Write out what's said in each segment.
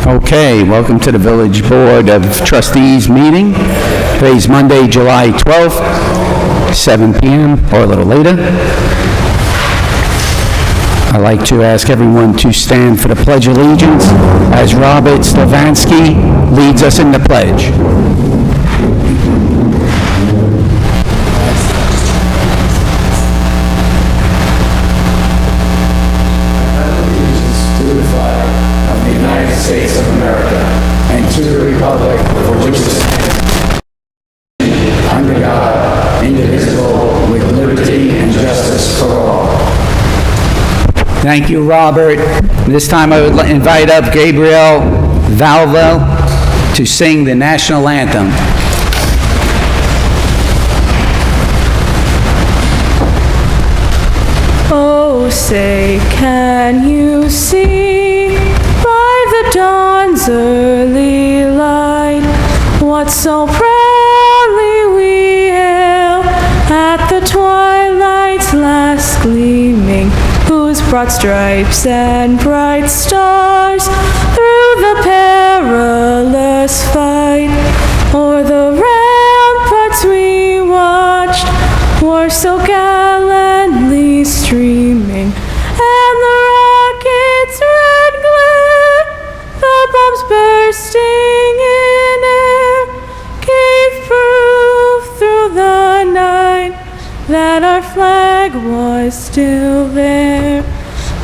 Okay, welcome to the Village Board of Trustees meeting. Today's Monday, July 12th, 7 p.m. or a little later. I'd like to ask everyone to stand for the Pledge of Allegiance as Robert Slavansky leads us in the pledge. States of America, and to the republic for which it stands, under God, indivisible, with liberty and justice for all. Thank you, Robert. This time I would invite up Gabriel Valvo to sing the national anthem. Oh, say, can you see the dawn's early light, what so proudly we hail at the twilight's last gleaming, whose broad stripes and bright stars through the perilous fight o'er the ramparts we watched were so gallantly streaming, and the rocket's red glare, the bombs bursting in air, gave proof through the night that our flag was still there.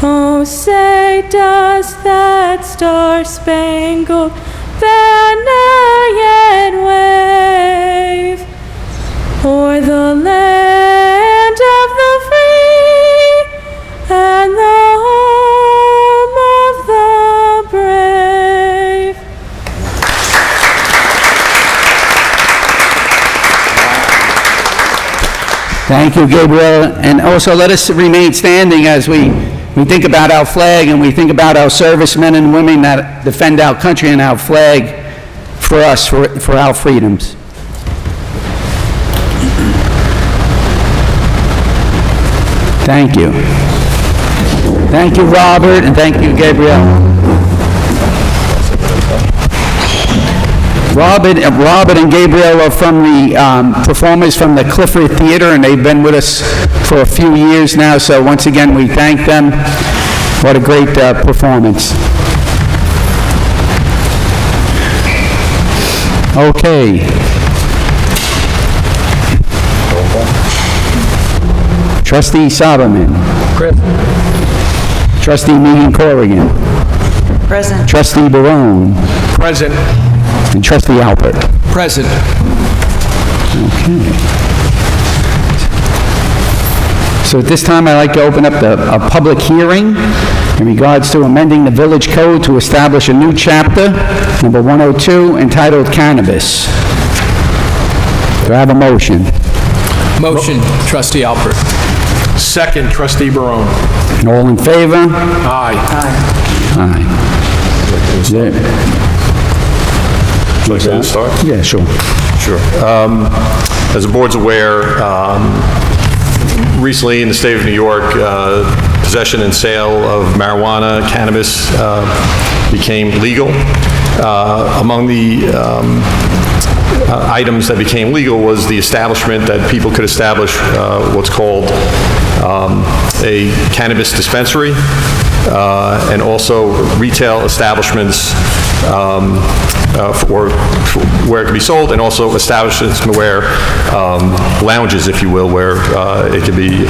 Oh, say, does that star-spangled banner yet wave o'er the land of the free and the home of the brave? Thank you, Gabriel. And also let us remain standing as we think about our flag and we think about our servicemen and women that defend our country and our flag for us, for our freedoms. Thank you. Thank you, Robert, and thank you, Gabriel. Robert and Gabriel are from the performers from the Clifford Theater, and they've been with us for a few years now, so once again we thank them. What a great performance. Okay. Trustee Soberman. Present. Trustee Megan Corrigan. Present. Trustee Barone. Present. And Trustee Alpert. Present. Okay. So at this time, I'd like to open up a public hearing in regards to amending the village code to establish a new chapter, number 102, entitled Cannabis. Do I have a motion? Motion, Trustee Alpert. Second, Trustee Barone. All in favor? Aye. Aye. Is there- Would you like to start? Yeah, sure. Sure. As the board's aware, recently in the state of New York, possession and sale of marijuana, cannabis, became legal. Among the items that became legal was the establishment that people could establish what's called a cannabis dispensary, and also retail establishments for where it can be sold, and also establishments where lounges, if you will, where it can be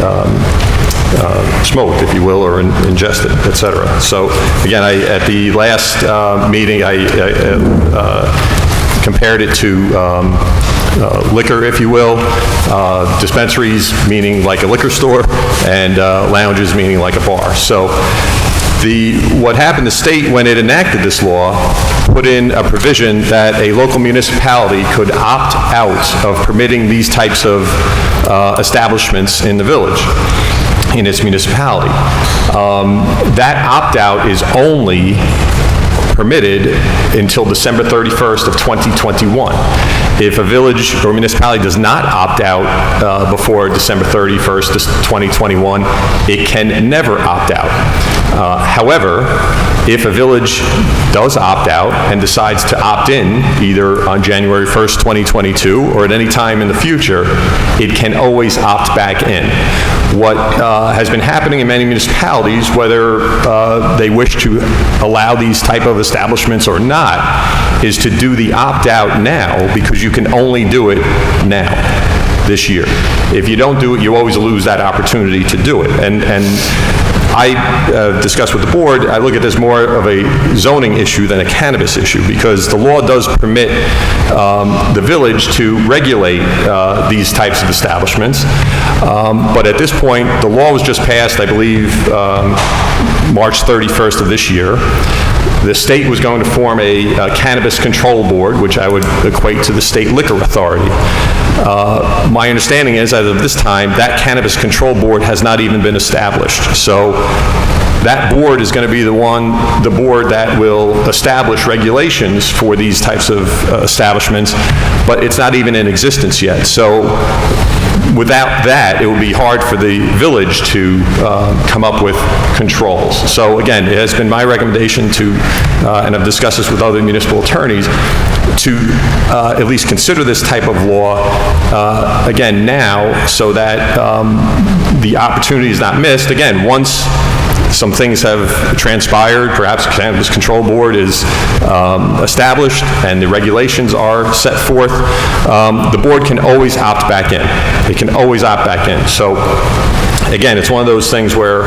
smoked, if you will, or ingested, etc. So again, at the last meeting, I compared it to liquor, if you will, dispensaries meaning like a liquor store, and lounges meaning like a bar. So what happened, the state, when it enacted this law, put in a provision that a local municipality could opt out of permitting these types of establishments in the village, in its municipality. That opt-out is only permitted until December 31st of 2021. If a village or municipality does not opt out before December 31st, 2021, it can never opt out. However, if a village does opt out and decides to opt in, either on January 1st, 2022, or at any time in the future, it can always opt back in. What has been happening in many municipalities, whether they wish to allow these type of establishments or not, is to do the opt-out now, because you can only do it now, this year. If you don't do it, you always lose that opportunity to do it. And I discussed with the board, I look at this more of a zoning issue than a cannabis issue, because the law does permit the village to regulate these types of establishments. But at this point, the law was just passed, I believe, March 31st of this year. The state was going to form a cannabis control board, which I would equate to the state liquor authority. My understanding is, as of this time, that cannabis control board has not even been established. So that board is going to be the board that will establish regulations for these types of establishments, but it's not even in existence yet. So without that, it would be hard for the village to come up with controls. So again, it has been my recommendation to, and I've discussed this with other municipal attorneys, to at least consider this type of law again now, so that the opportunity is not missed. Again, once some things have transpired, perhaps Cannabis Control Board is established and the regulations are set forth, the board can always opt back in. It can always opt back in. So again, it's one of those things where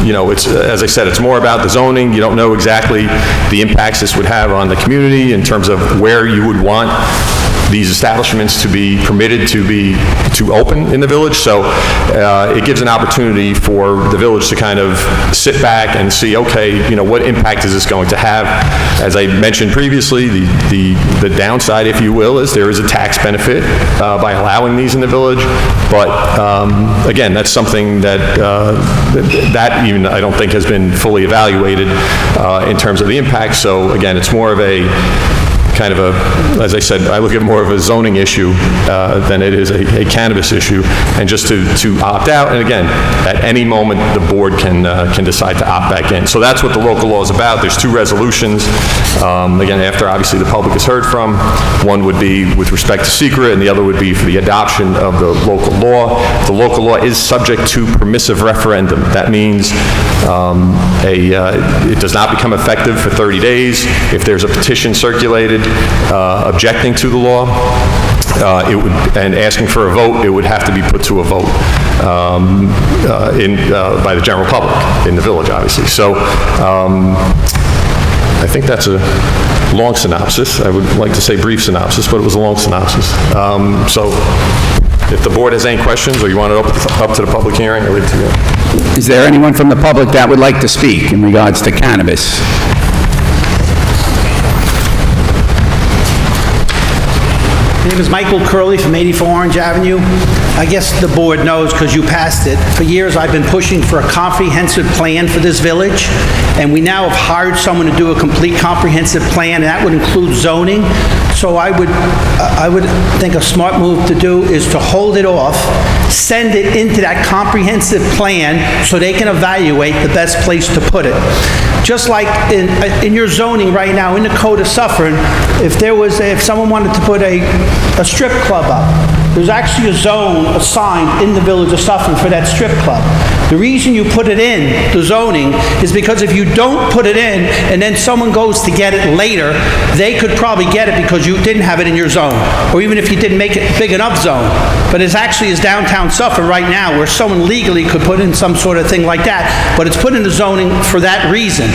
you know, it's, as I said, it's more about the zoning. You don't know exactly the impacts this would have on the community in terms of where you would want these establishments to be permitted to open in the village. So it gives an opportunity for the village to kind of sit back and see, okay, you know, what impact is this going to have? As I mentioned previously, the downside, if you will, is there is a tax benefit by allowing these in the village. But again, that's something that that even I don't think has been fully evaluated in terms of the impact. So again, it's more of a kind of a, as I said, I look at more of a zoning issue than it is a cannabis issue, and just to opt out. And again, at any moment, the board can decide to opt back in. So that's what the local law is about. There's two resolutions. Again, after obviously the public is heard from, one would be with respect to secret, and the other would be for the adoption of the local law. The local law is subject to permissive referendum. That means it does not become effective for 30 days. If there's a petition circulated objecting to the law, and asking for a vote, it would have to be put to a vote by the general public in the village, obviously. So I think that's a long synopsis. I would like to say brief synopsis, but it was a long synopsis. So if the board has any questions, or you want to open it up to the public hearing, I'll leave it to you. Is there anyone from the public that would like to speak in regards to cannabis? My name is Michael Curley from 84 Orange Avenue. I guess the board knows because you passed it. For years, I've been pushing for a comprehensive plan for this village, and we now have hired someone to do a complete comprehensive plan, and that would include zoning. So I would think a smart move to do is to hold it off, send it into that comprehensive plan so they can evaluate the best place to put it. Just like in your zoning right now, in the Code of Suffering, if someone wanted to put a strip club up, there's actually a zone assigned in the village of Suffering for that strip club. The reason you put it in the zoning is because if you don't put it in and then someone goes to get it later, they could probably get it because you didn't have it in your zone, or even if you didn't make it big enough zone. But it actually is downtown Suffering right now where someone legally could put in some sort of thing like that, but it's put in the zoning for that reason,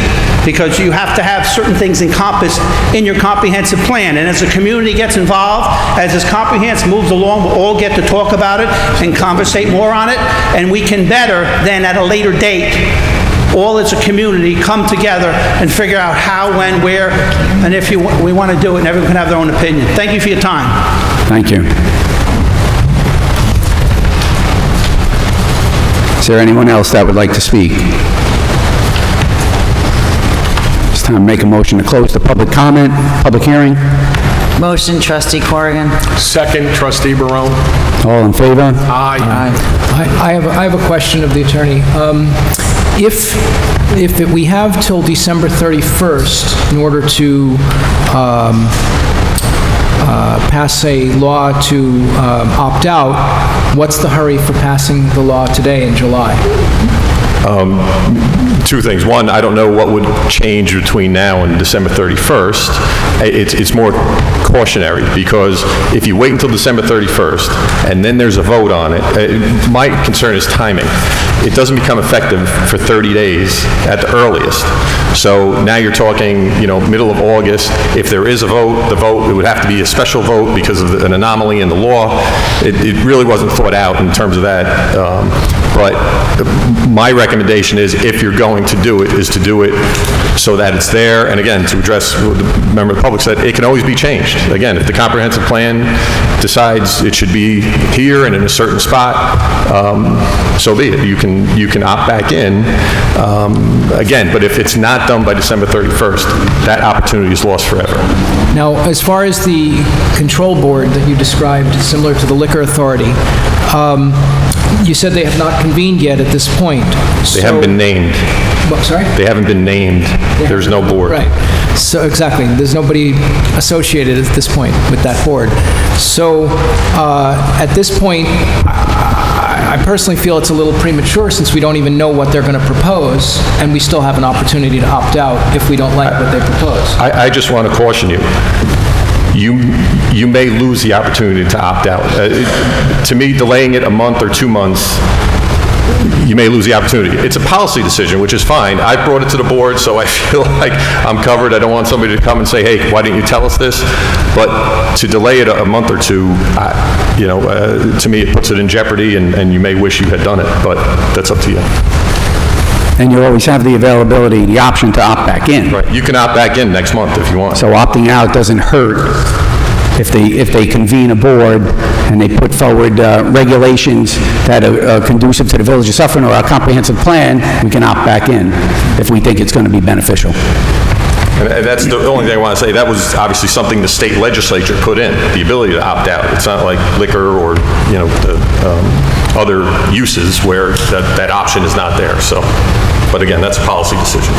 because you have to have certain things encompassed in your comprehensive plan. And as the community gets involved, as this comprehensive moves along, we'll all get to talk about it and conversate more on it, and we can better then at a later date, all as a community, come together and figure out how, when, where, and if we want to do it, and everyone can have their own opinion. Thank you for your time. Thank you. Is there anyone else that would like to speak? It's time to make a motion to close the public comment, public hearing. Motion, Trustee Corrigan. Second, Trustee Barone. All in favor? Aye. I have a question of the attorney. we have till December 31st in order to pass a law to opt out, what's the hurry for passing the law today in July? Two things. One, I don't know what would change between now and December 31st. It's more cautionary, because if you wait until December 31st and then there's a vote on it, my concern is timing. It doesn't become effective for 30 days at the earliest. So now you're talking, middle of August. If there is a vote, it would have to be a special vote because of an anomaly in the law. It really wasn't thought out in terms of that. But my recommendation is, if you're going to do it, is to do it so that it's there. And again, to address what the member of the public said, it can always be changed. Again, if the comprehensive plan decides it should be here and in a certain spot, so be it. You can opt back in. Again, but if it's not done by December 31st, that opportunity is lost forever. Now, as far as the control board that you described, similar to the Liquor Authority, you said they have not convened yet at this point. They haven't been named. Sorry? They haven't been named. There's no board. Right. So, exactly. There's nobody associated at this point with that board. So, at this point, I personally feel it's a little premature, since we don't even know what they're going to propose, and we still have an opportunity to opt out if we don't like what they propose. I just want to caution you. You may lose the opportunity to opt out. To me, delaying it a month or 2 months, you may lose the opportunity. It's a policy decision, which is fine. I brought it to the board, so I feel like I'm covered. I don't want somebody to come and say, hey, why didn't you tell us this? But to delay it a month or two, to me, it puts it in jeopardy, and you may wish you had done it, but that's up to you. And you always have the availability, the option to opt back in. Right. You can opt back in next month if you want. So opting out doesn't hurt. If they convene a board and they put forward regulations that are conducive to the Village of Suffern or our comprehensive plan, we can opt back in if we think it's going to be beneficial. And that's the only thing I want to say. That was obviously something the state legislature put in, the ability to opt out. It's not like liquor or, other uses where that option is not there. So, but again, that's a policy decision.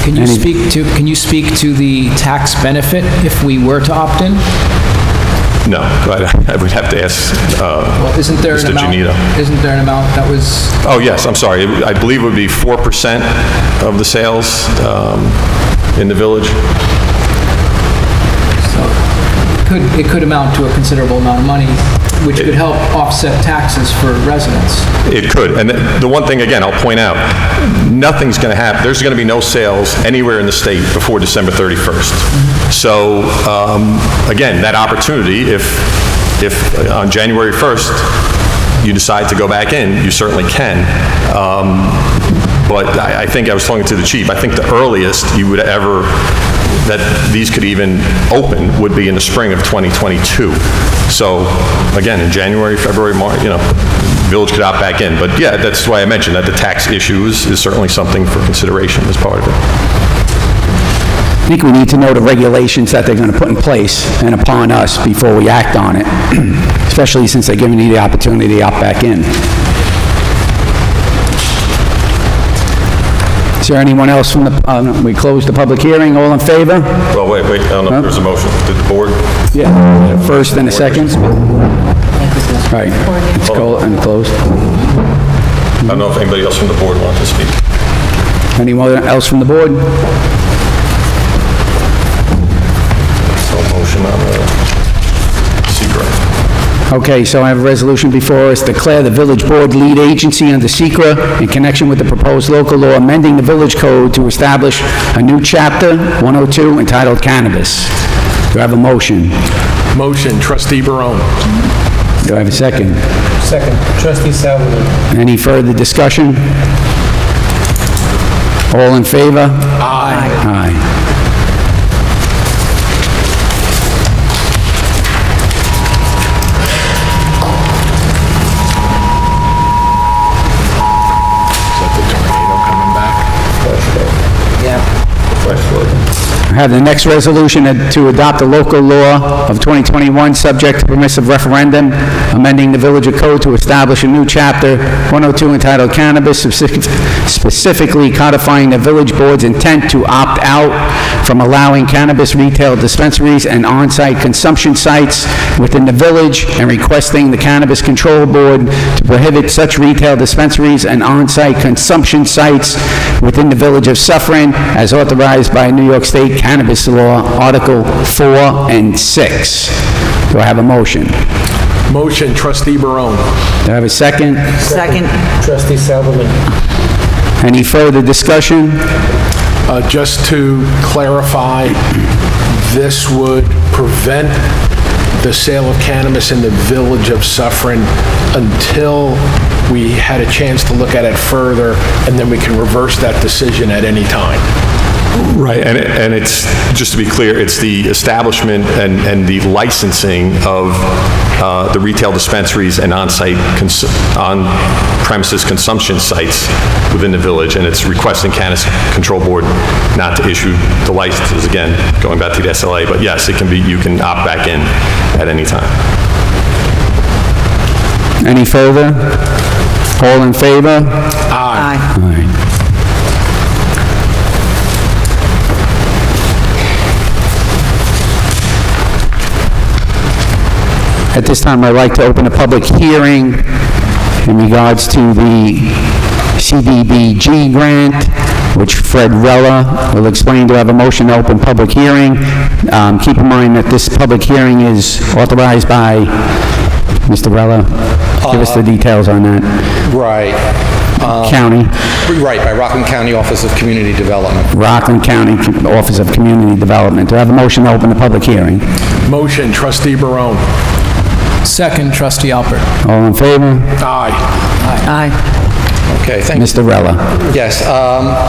Can you speak to the tax benefit if we were to opt in? No, I would have to ask Isn't there Mr. an amount? Janito. Isn't there an amount that was? Oh, yes, I'm sorry. I believe it would be 4% of the sales in the village. It could amount to a considerable amount of money, which could help offset taxes for residents. It could. And the one thing, again, I'll point out, nothing's going to happen. There's going to be no sales anywhere in the state before December 31st. So, again, that opportunity, if on January 1st you decide to go back in, you certainly can. But I think I was talking to the chief. I think the earliest you would ever that these could even open would be in the spring of 2022. So, again, in January, February, March, village could opt back in. But yeah, that's why I mentioned that the tax issue is certainly something for consideration as part of it. I think we need to know the regulations that they're going to put in place and upon us before we act on it, especially since they're giving you the opportunity to opt back in. Is there anyone else from the, we closed the public hearing, all in favor? Well, wait, I don't know if there's a motion. Did the board? Yeah, first and a second. Right, it's closed and closed. I don't know if anybody else from the board wants to speak. Anyone else from the board? So motion on the secret. Okay, so I have a resolution before us, declare the village board lead agency under SECRA in connection with the proposed local law amending the village code to establish a new chapter, 102, entitled Cannabis. Do I have a motion? Motion, Trustee Barone. Do I have a second? Second, Trustee Salomon. Any further discussion? All in favor? Aye. Aye. Have the next resolution to adopt a local law of 2021, subject to permissive referendum, amending the Village Code to establish a new Chapter 102 entitled Cannabis, specifically codifying the village board's intent to opt out from allowing cannabis retail dispensaries and on-site consumption sites within the village, and requesting the Cannabis Control Board to prohibit such retail dispensaries and on-site consumption sites within the Village of Suffering as authorized by New York State Cannabis Law, Article 4 and 6. Do I have a motion? Motion, trustee Barone. Do I have a second? Second. Trustee Salomon. Any further discussion? Just to clarify, this would prevent the sale of cannabis in the Village of Suffering until we had a chance to look at it further, and then we can reverse that decision at any time. Right, and it's, just to be clear, it's the establishment and the licensing of the retail dispensaries and on-premises consumption sites within the village, and it's requesting Cannabis Control Board not to issue the licenses, again, going back to the SLA, but yes, it can be, you can opt back in at any time. Any further? All in favor? Aye. Aye. At this time, I'd like to open a public hearing in regards to the CDBG grant, which Fred Rella will explain. Do I have a motion to open public hearing? Keep in mind that this public hearing is authorized by Mr. Rella. Give us the details on that. Right. County, Right, by Rockland County Office of Community Development. Rockland County Office of Community Development. Do I have a motion to open the public hearing? Motion, trustee Barone. Second, trustee Alpert. All in favor? Aye. Aye. Okay, thank you. Mr. Rella. Yes,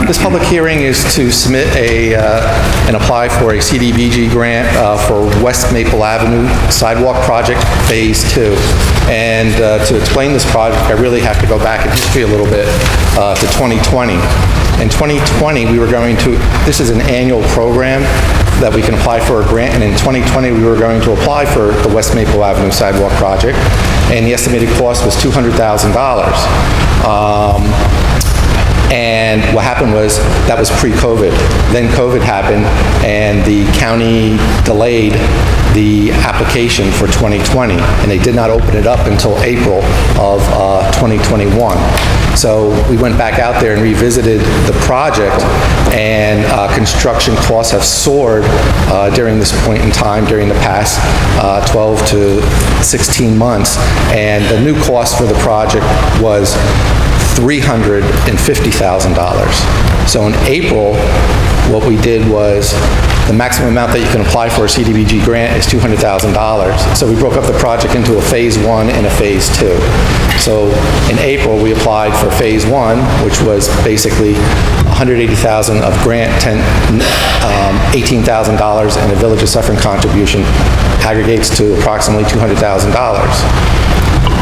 this public hearing is to submit and apply for a CDBG grant for West Maple Avenue Sidewalk Project Phase 2. And to explain this project, I really have to go back in history a little bit to 2020. In 2020, we were going to, this is an annual program that we can apply for a grant, and in 2020, we were going to apply for the West Maple Avenue Sidewalk Project, and the estimated cost was $200,000. And what happened was, that was pre-COVID. Then COVID happened, and the county delayed the application for 2020, and they did not open it up until April of 2021. So we went back out there and revisited the project, and construction costs have soared during this point in time, during the past 12 to 16 months, and the new cost for the project was $350,000. So in April, what we did was, the maximum amount that you can apply for a CDBG grant is $200,000. So we broke up the project into a Phase 1 and a Phase 2. So in April, we applied for Phase 1, which was basically $180,000 of grant, $18,000 in a Village of Suffering contribution, aggregates to approximately $200,000.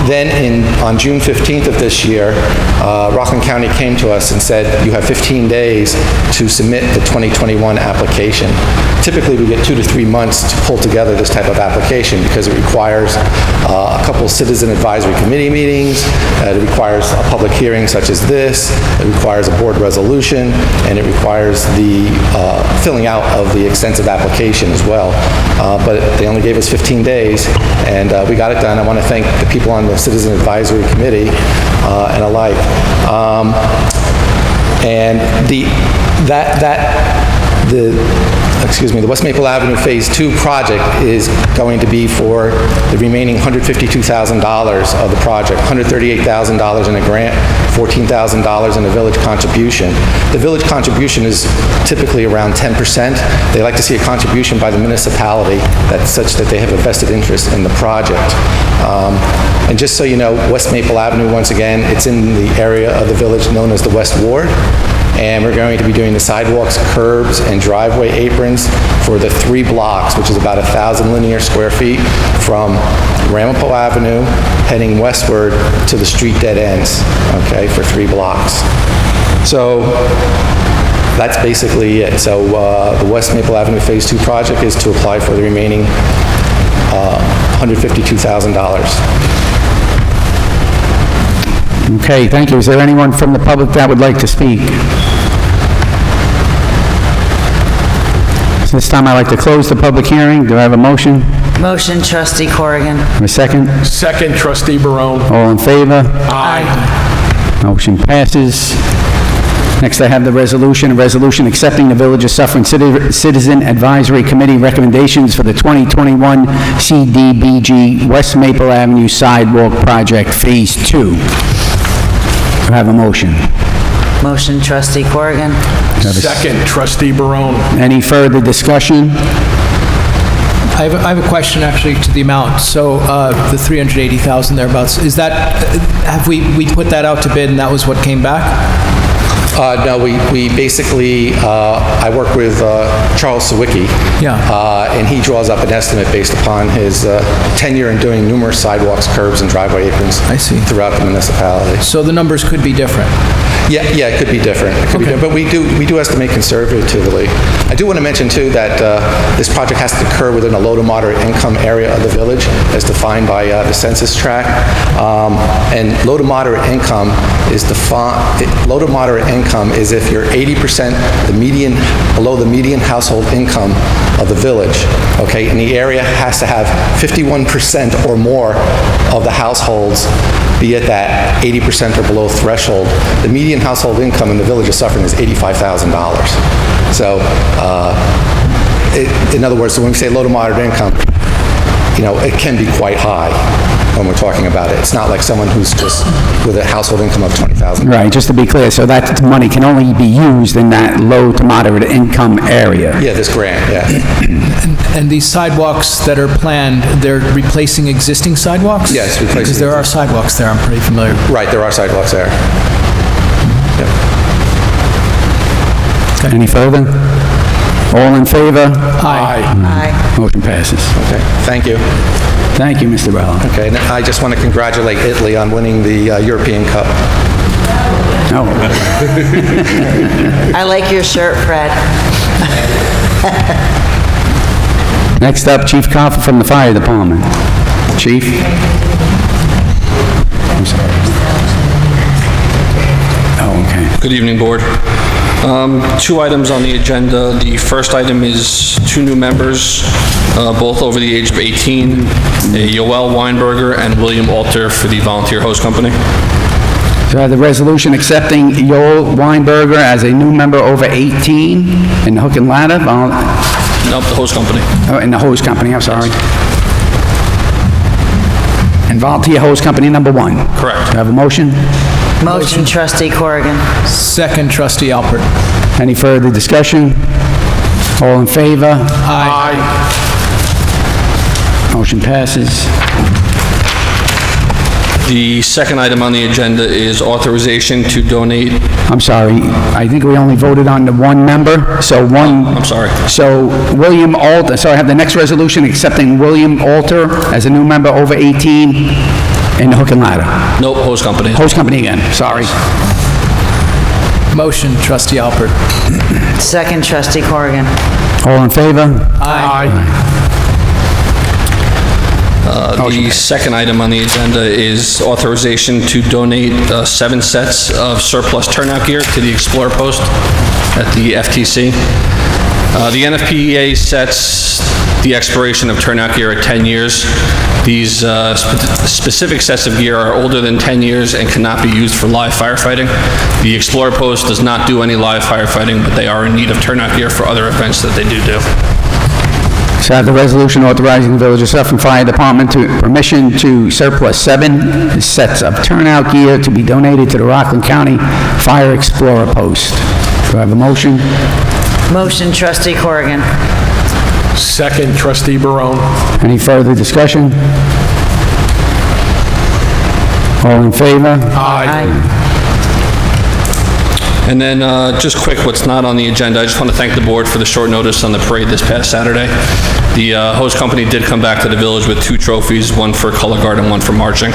Then on June 15th of this year, Rockland County came to us and said, you have 15 days to submit the 2021 application. Typically, we get 2 to 3 months to pull together this type of application because it requires a couple citizen advisory committee meetings, it requires a public hearing such as this, it requires a board resolution, and it requires the filling out of the extensive application as well. But they only gave us 15 days, and we got it done. I want to thank the people on the Citizen Advisory Committee and alike. And the West Maple Avenue Phase 2 project is going to be for the remaining $152,000 of the project, $138,000 in a grant, $14,000 in a village contribution. The village contribution is typically around 10%. They like to see a contribution by the municipality that's such that they have a vested interest in the project. And just so you know, West Maple Avenue, once again, it's in the area of the village known as the West Ward. And we're going to be doing the sidewalks, curbs, and driveway aprons for the 3 blocks, which is about 1,000 linear square feet from Ramapo Avenue, heading westward to the street dead ends, okay, for 3 blocks. So that's basically it. So the West Maple Avenue Phase 2 project is to apply for the remaining $152,000. Okay, thank you. Is there anyone from the public that would like to speak? So this time I'd like to close the public hearing. Do I have a motion? Motion, trustee Corrigan. A second? Second, trustee Barone. All in favor? Aye. Motion passes. Next, I have the resolution, a resolution accepting the Village of Suffern Citizen Advisory Committee recommendations for the 2021 CDBG West Maple Avenue Sidewalk Project Phase 2. Do I have a motion? Motion, trustee Corrigan. Second, trustee Barone. Any further discussion? I have a question actually to the amount. So the 380,000 thereabouts, is that, have we put that out to bid and that was what came back? No, we basically, I work with Charles Sawicki. Yeah. And he draws up an estimate based upon his tenure in doing numerous sidewalks, curbs, and driveway aprons. I see. Throughout the municipality. So the numbers could be different? Yeah, it could be different. It could be Okay. different, but we do estimate conservatively. I do want to mention too that this project has to occur within a low to moderate income area of the village, as defined by the census tract. And low to moderate income is low to moderate income is if you're 80% below the median household income of the village. Okay, and the area has to have 51% or more of the households be at that 80% or below threshold. The median household income in the Village of Suffern is $85,000. So, in other words, so when we say low to moderate income, it can be quite high when we're talking about it. It's not like someone who's just with a household income of $20,000. Right, just to be clear, so that money can only be used in that low to moderate income area. Yeah, this grant, yeah. And these sidewalks that are planned, they're replacing existing sidewalks? Yes, replacing Because there are sidewalks there, I'm pretty familiar. Right, there are sidewalks there. Yep. Any further? All in favor? Aye. Aye. Motion passes. Okay, thank you. Thank you, Mr. Bella. Okay, and I just want to congratulate Italy on winning the European Cup. No. I like your shirt, Fred. Next up, Chief Coffer from the Fire Department. Chief? I'm sorry. Oh, okay. Good evening, Board. Two items on the agenda. The first item is two new members, both over the age of 18, Yoel Weinberger and William Alter for the Volunteer Hose Company. So I have the resolution accepting Yoel Weinberger as a new member over 18 in the Hook and Ladder, Nope, the Hose Company. in the Hose Company, I'm sorry. And Volunteer Hose Company number 1. Correct. Do I have a motion? Motion, trustee Corrigan. Second, trustee Alpert. Any further discussion? All in favor? Aye. Motion passes. The second item on the agenda is authorization to donate, I'm sorry, I think we only voted on the one member, so one... I'm sorry. So William Alter, so I have the next resolution accepting William Alter as a new member over 18 in the Hook and Ladder. Nope, Hose Company. Hose Company again, sorry. Motion, trustee Alpert. Second, trustee Corrigan. All in favor? Aye. The second item on the agenda is authorization to donate 7 sets of surplus turnout gear to the Explorer Post at the FTC. The NFPA sets the expiration of turnout gear at 10 years. These specific sets of gear are older than 10 years and cannot be used for live firefighting. The Explorer Post does not do any live firefighting, but they are in need of turnout gear for other events that they do. So I have the resolution authorizing the Village of Suffern Fire Department to permission to surplus 7 sets of turnout gear to be donated to the Rockland County Fire Explorer Post. Do I have a motion? Motion, trustee Corrigan. Second, trustee Barone. Any further discussion? All in favor? Aye. And then, just quick, what's not on the agenda, I just want to thank the board for the short notice on the parade this past Saturday. The host company did come back to the village with 2 trophies, one for color guard and one for marching.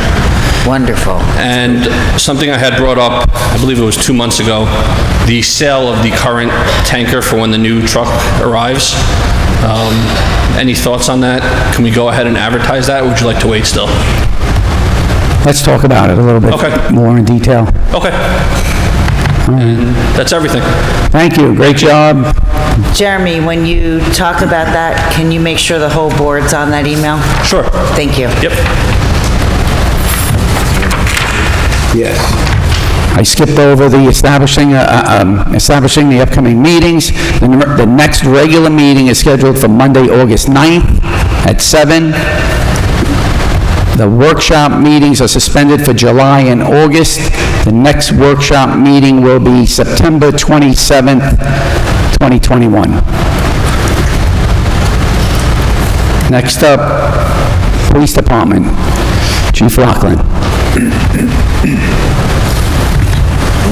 Wonderful. And something I had brought up, I believe it was 2 months ago, the sale of the current tanker for when the new truck arrives. Any thoughts on that? Can we go ahead and advertise that, or would you like to wait still? Let's talk about it a little bit Okay. more in detail. Okay. And that's everything. Thank you, great job. Jeremy, when you talk about that, can you make sure the whole board's on that email? Sure. Thank you. Yep. Yes. I skipped over the establishing the upcoming meetings. The next regular meeting is scheduled for Monday, August 9th at 7. The workshop meetings are suspended for July and August. The next workshop meeting will be September 27th, 2021. Next up, Police Department. Chief Rockland.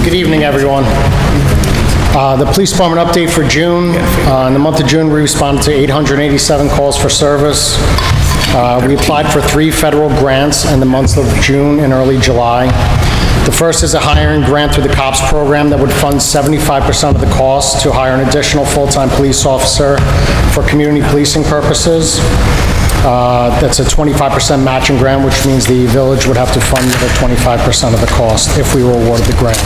Good evening, everyone. The Police Department update for June. In the month of June, we responded to 887 calls for service. We applied for 3 federal grants in the months of June and early July. The first is a hiring grant through the COPS program that would fund 75% of the cost to hire an additional full-time police officer for community policing purposes. That's a 25% matching grant, which means the village would have to fund the 25% of the cost if we were awarded the grant.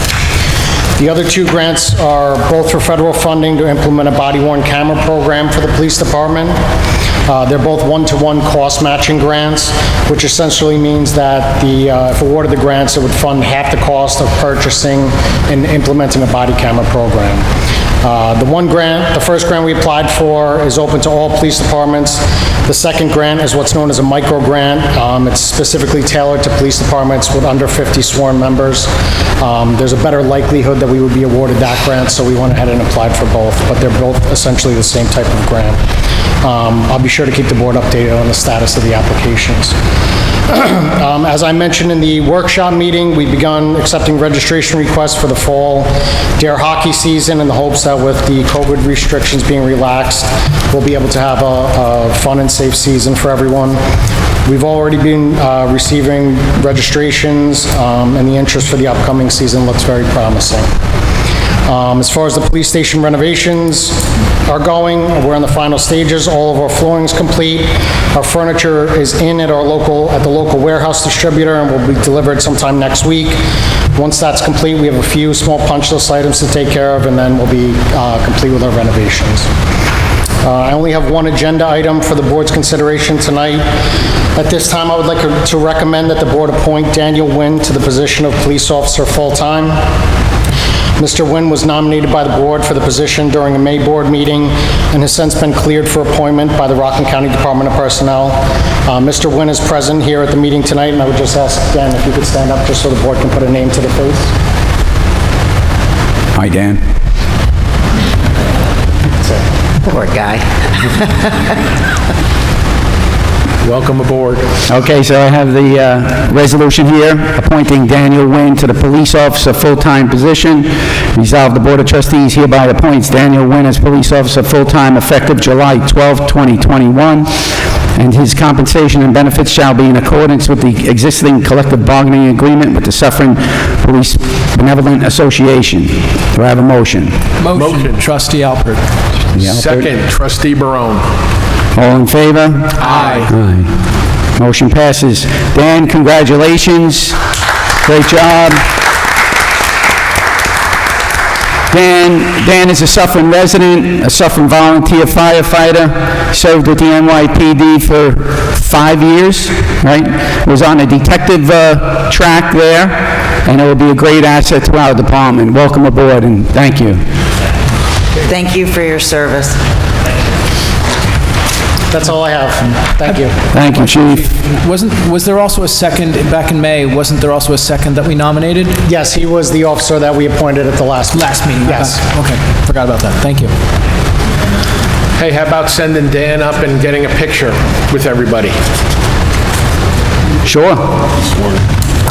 The other 2 grants are both for federal funding to implement a body-worn camera program for the police department. They're both one-to-one cost matching grants, which essentially means that if awarded the grants, it would fund half the cost of purchasing and implementing a body camera program. The first grant we applied for is open to all police departments. The second grant is what's known as a micro grant. It's specifically tailored to police departments with under 50 sworn members. There's a better likelihood that we would be awarded that grant, so we went ahead and applied for both, but they're both essentially the same type of grant. I'll be sure to keep the board updated on the status of the applications. As I mentioned in the workshop meeting, we've begun accepting registration requests for the fall Dare hockey season in the hopes that with the COVID restrictions being relaxed, we'll be able to have a fun and safe season for everyone. We've already been receiving registrations, and the interest for the upcoming season looks very promising. As far as the police station renovations are going, we're in the final stages. All of our flooring is complete. Our furniture is in at the local warehouse distributor and will be delivered sometime next week. Once that's complete, we have a few small punch list items to take care of, and then we'll be complete with our renovations. I only have one agenda item for the board's consideration tonight. At this time, I would like to recommend that the board appoint Daniel Nguyen to the position of police officer full-time. Mr. Nguyen was nominated by the board for the position during a May board meeting and has since been cleared for appointment by the Rockland County Department of Personnel. Mr. Nguyen is present here at the meeting tonight, and I would just ask Dan if you could stand up just so the board can put a name to the face. Hi, Dan. Poor guy. Welcome aboard. Okay, so I have the resolution here, appointing Daniel Nguyen to the police officer full-time position. Resolved, the Board of Trustees hereby appoints Daniel Nguyen as police officer full-time effective July 12, 2021, and his compensation and benefits shall be in accordance with the existing collective bargaining agreement with the Suffern Police Benevolent Association. Do I have a motion? Motion. Trustee Alpert. Second, Trustee Barone. All in favor? Aye. Aye. Motion passes. Dan, congratulations. Great job. Dan is a Suffern resident, a Suffern volunteer firefighter, served with the NYPD for 5 years, right? Was on a detective track there, and it will be a great asset to our department. Welcome aboard, and thank you. Thank you for your service. That's all I have. Thank you. Thank you, Chief. Was there also a second, back in May, wasn't there also a second that we nominated? Yes, he was the officer that we appointed at the last meeting. Yes. Okay, forgot about that. Thank you. Hey, how about sending Dan up and getting a picture with everybody? Sure.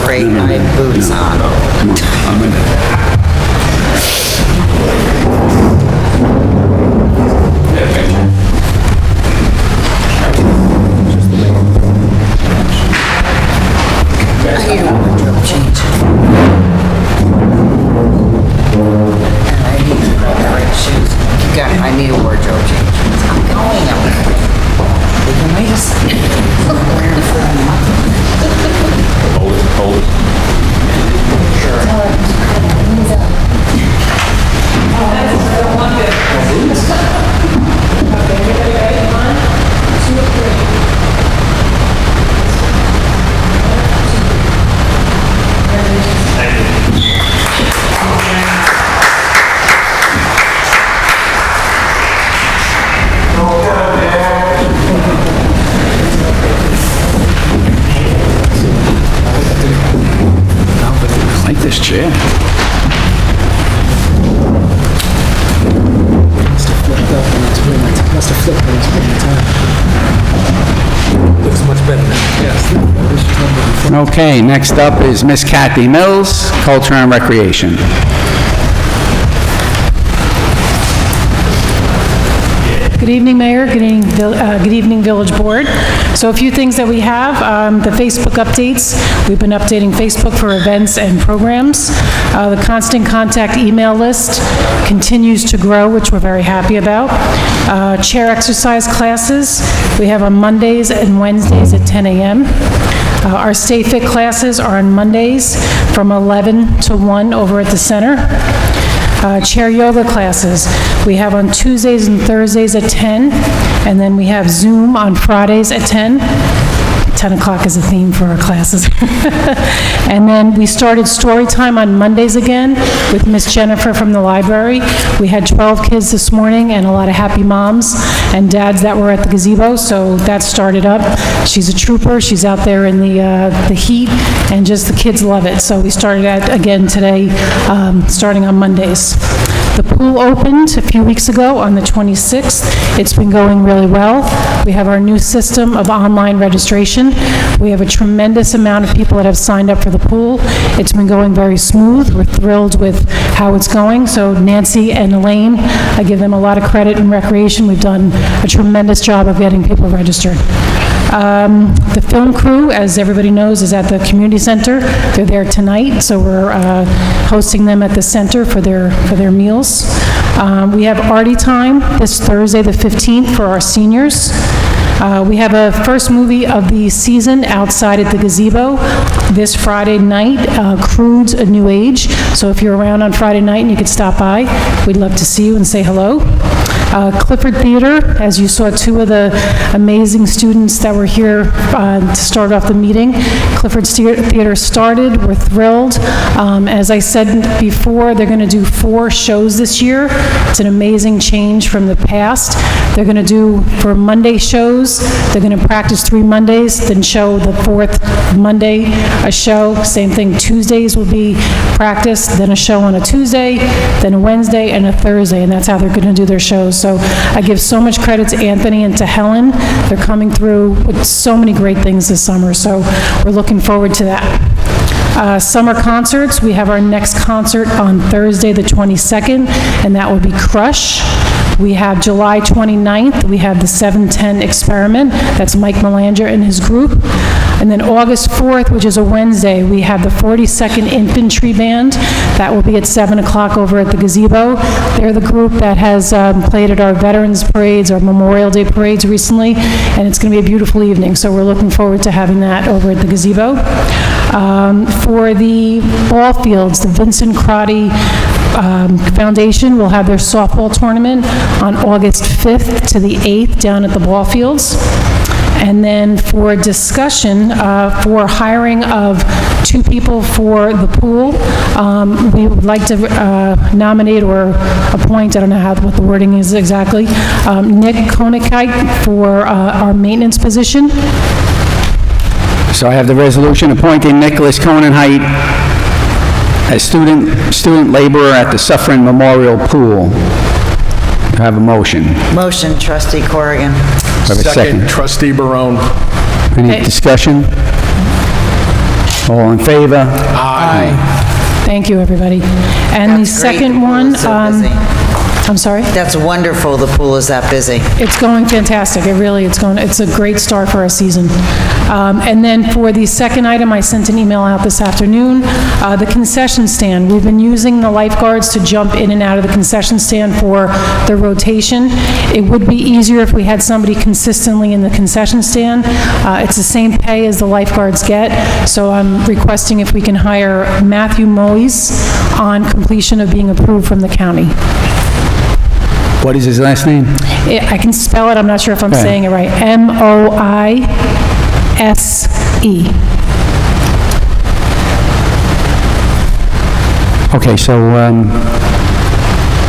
Great, I have boots on. I need a wardrobe change. And I need to grab the right shoes. I need a wardrobe change. I'm going out. You can wait a second. I'm wearing it for a month. Hold it. I like this chair. Must have flipped when it's putting the time. Looks much better now. Yes. Okay, next up is Miss Kathy Mills, Culture and Recreation. Good evening, Mayor. Good evening, Village Board. So a few things that we have, the Facebook updates. We've been updating Facebook for events and programs. The Constant Contact email list continues to grow, which we're very happy about. Chair exercise classes, we have on Mondays and Wednesdays at 10 a.m. Our Stay Fit classes are on Mondays from 11 to 1 over at the center. Chair yoga classes, we have on Tuesdays and Thursdays at 10, and then we have Zoom on Fridays at 10. 10 o'clock is a theme for our classes. And then we started story time on Mondays again with Miss Jennifer from the library. We had 12 kids this morning and a lot of happy moms and dads that were at the gazebo, so that started up. She's a trooper. She's out there in the heat, and just the kids love it. So we started that again today, starting on Mondays. The pool opened a few weeks ago on the 26th. It's been going really well. We have our new system of online registration. We have a tremendous amount of people that have signed up for the pool. It's been going very smooth. We're thrilled with how it's going. So Nancy and Elaine, I give them a lot of credit in recreation. We've done a tremendous job of getting people registered. The film crew, as everybody knows, is at the community center. They're there tonight, so we're hosting them at the center for their meals. We have Artie Time this Thursday, the 15th, for our seniors. We have a first movie of the season outside at the gazebo this Friday night, Crude's A New Age. So if you're around on Friday night and you could stop by, we'd love to see you and say hello. Clifford Theater, as you saw two of the amazing students that were here to start off the meeting. Clifford Theater started. We're thrilled. As I said before, they're going to do 4 shows this year. It's an amazing change from the past. They're going to do, for Monday shows, they're going to practice 3 Mondays, then show the 4th Monday a show. Same thing, Tuesdays will be practice, then a show on a Tuesday, then a Wednesday, and a Thursday, and that's how they're going to do their shows. So I give so much credit to Anthony and to Helen. They're coming through with so many great things this summer, so we're looking forward to that. Summer concerts, we have our next concert on Thursday, the 22nd, and that will be Crush. We have July 29th, we have the 710 Experiment, that's Mike Melanger and his group. And then August 4th, which is a Wednesday, we have the 42nd Infantry Band. That will be at 7 o'clock over at the gazebo. They're the group that has played at our Veterans Parades, our Memorial Day Parades recently, and it's going to be a beautiful evening, so we're looking forward to having that over at the gazebo. For the ball fields, the Vincent Crotty Foundation will have their softball tournament on August 5th to the 8th down at the ball fields. And then for discussion, for hiring of 2 people for the pool, we would like to nominate or appoint, I don't know what the wording is exactly, Nick Konikite for our maintenance position. So I have the resolution appointing Nicholas Conenheit as student laborer at the Suffering Memorial Pool. Do I have a motion? Motion, trustee Corrigan. Do I have a second? Trustee Barone. Any discussion? All in favor? Aye. Thank you, everybody. And the That's great, second the pool one, is so busy. I'm sorry? That's wonderful, the pool is that busy. It's going fantastic. It's a great start for our season. And then for the second item, I sent an email out this afternoon. The concession stand, we've been using the lifeguards to jump in and out of the concession stand for the rotation. It would be easier if we had somebody consistently in the concession stand. It's the same pay as the lifeguards get, so I'm requesting if we can hire Matthew Moyes on completion of being approved from the county. What is his last name? I can spell it, I'm not sure if I'm Okay. saying it right. M-O-I-S-E. Okay, so,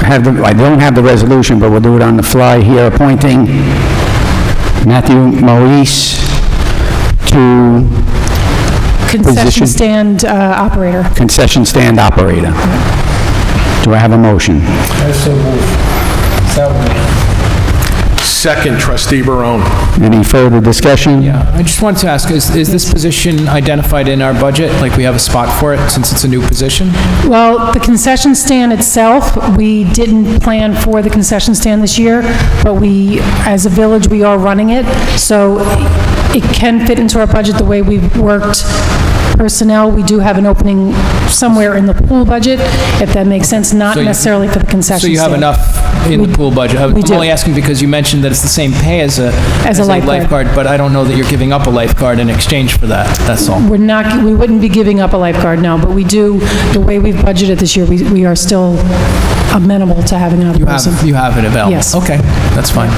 I don't have the resolution, but we'll do it on the fly here, appointing Matthew Moise to Concession Position. stand operator. concession stand operator. Do I have a motion? I so move. Salvo. Second, trustee Barone. Any further discussion? Yeah, I just wanted to ask, is this position identified in our budget? Like, we have a spot for it since it's a new position? Well, the concession stand itself, we didn't plan for the concession stand this year, but we, as a village, we are running it, so it can fit into our budget the way we've worked personnel. We do have an opening somewhere in the pool budget, if that makes sense, not So you- necessarily for the concession So stand. you have enough in the pool budget? I'm do. only asking because you mentioned that it's the same pay as a lifeguard. but I don't know that you're giving up a lifeguard in exchange for that, that's all. We're not, we wouldn't be giving up a lifeguard, no, but we do, the way we've budgeted this year, we are still amenable to having another person. You have it available? Yes. Okay, that's fine.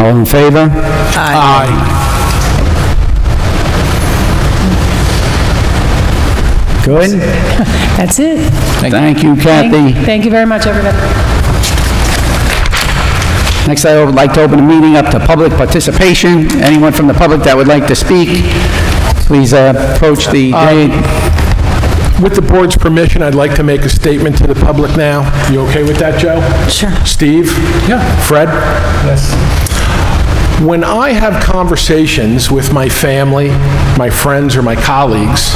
All in favor? Aye. Good? That's it. Thank you, Kathy. Thank you very much, everybody. Next, I would like to open the meeting up to public participation. Anyone from the public that would like to speak, please approach the dais. With the board's permission, I'd like to make a statement to the public now. You okay with that, Joe? Sure. Steve? Yeah. Fred? Yes. When I have conversations with my family, my friends, or my colleagues,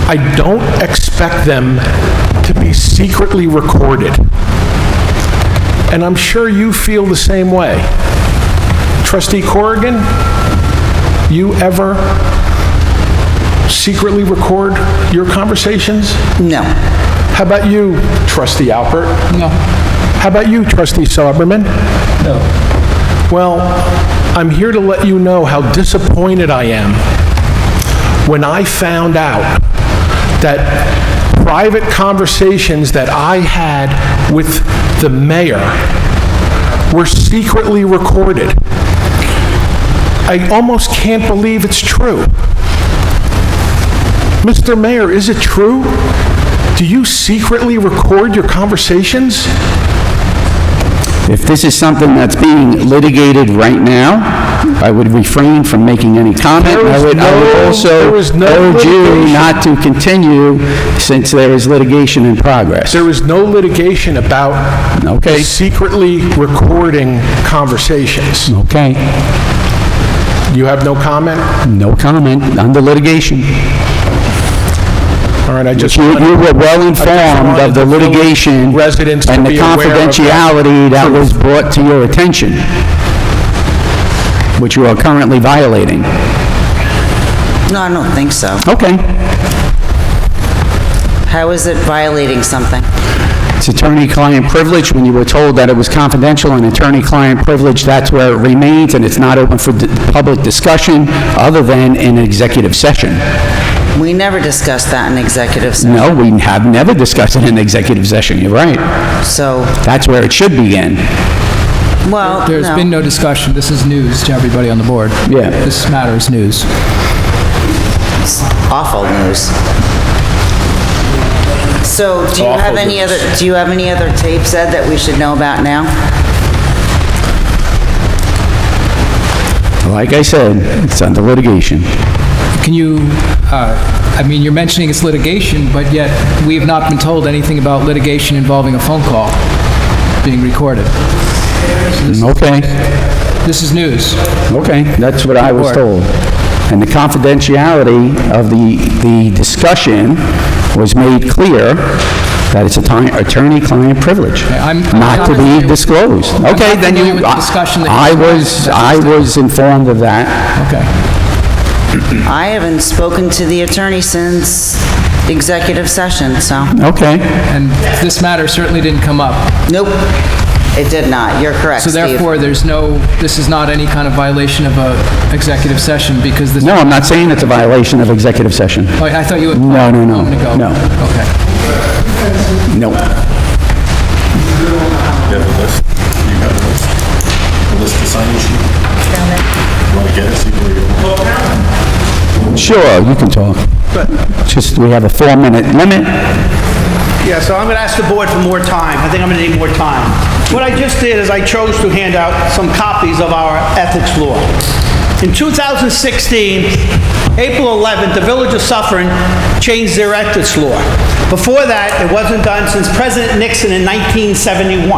I don't expect them to be secretly recorded. And I'm sure you feel the same way. Trustee Corrigan, you ever secretly record your conversations? No. How about you, Trustee Alpert? No. How about you, Trustee Sauberman? No. Well, I'm here to let you know how disappointed I am when I found out that private conversations that I had with the mayor were secretly recorded. I almost can't believe it's true. Mr. Mayor, is it true? Do you secretly record your conversations? If this is something that's being litigated right now, I would refrain from making any comment. I would also there is no urge you litigation. not to continue since there is litigation in progress. There is no litigation about Okay. secretly recording conversations. Okay, You have no comment? no comment on the litigation. All right, I just You were well informed wanted of the the village litigation residents to and the be aware of that. confidentiality that was brought to your attention, which you are currently violating. No, I don't think so. Okay. How is it violating something? It's attorney-client privilege. When you were told that it was confidential and attorney-client privilege, that's where it remains, and it's not open for public discussion other than in executive session. We never discussed that in executive session. No, we have never discussed it in executive session. You're right. So, That's where it should begin. well, There's been no discussion. This is news to everybody on the board. Yeah. This matter is news. Awful news. So, do you have any other tapes, Ed, that we should know about now? Like I said, it's under litigation. Can you, I mean, you're mentioning it's litigation, but yet we have not been told anything about litigation involving a phone call being recorded. Okay, This is news. okay, that's what I was told. and the confidentiality of the discussion was made clear that it's attorney-client privilege, I'm not to be disclosed. Okay, not then familiar you, with the discussion that I you was informed of that. Okay. I haven't spoken to the attorney since executive session, so, Okay. And this matter certainly didn't come up. nope, it did not. You're correct, So Steve. therefore, this is not any kind of violation of a executive session because this... No, I'm not saying it's a violation of executive session. Oh, I thought you had... No, no, no, a moment ago. no. Okay. No. You have the list? You got the list? The list of sign sheet? You want to get it, see where you're... Sure, you can talk. Just, we have a 4-minute limit. Yeah, so I'm going to ask the board for more time. I think I'm going to need more time. What I just did is I chose to hand out some copies of our ethics law. In 2016, April 11th, the Village of Suffern changed their ethics law. Before that, it wasn't done since President Nixon in 1971.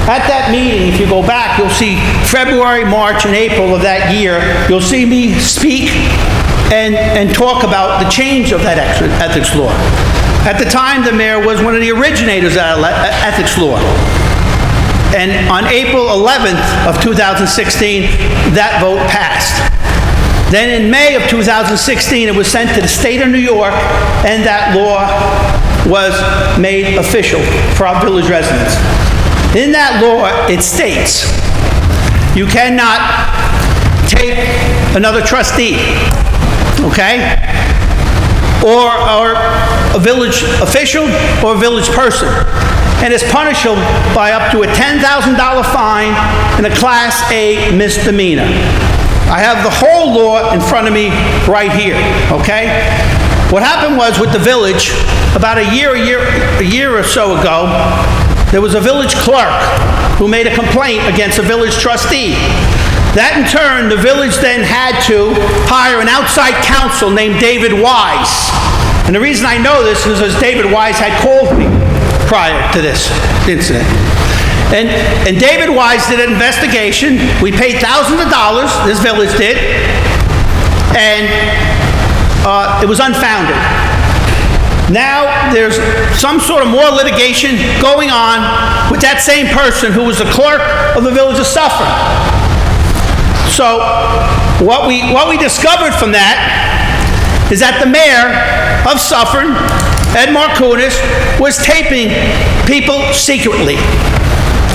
At that meeting, if you go back, you'll see February, March, and April of that year, you'll see me speak and talk about the change of that ethics law. At the time, the mayor was one of the originators of that ethics law. And on April 11th of 2016, that vote passed. Then in May of 2016, it was sent to the state of New York, and that law was made official for our village residents. In that law, it states, you cannot take another trustee, okay? Or a village official or a village person, and is punishable by up to a $10,000 fine and a Class A misdemeanor. I have the whole law in front of me right here, okay? What happened was with the village, about a year or so ago, there was a village clerk who made a complaint against a village trustee. That in turn, the village then had to hire an outside counsel named David Wise. And the reason I know this is because David Wise had called me prior to this incident. And David Wise did an investigation. We paid thousands of dollars, this village did, and it was unfounded. Now, there's some sort of more litigation going on with that same person who was the clerk of the Village of Suffern. So, what we discovered from that is that the mayor of Suffern, Ed Markounis, was taping people secretly.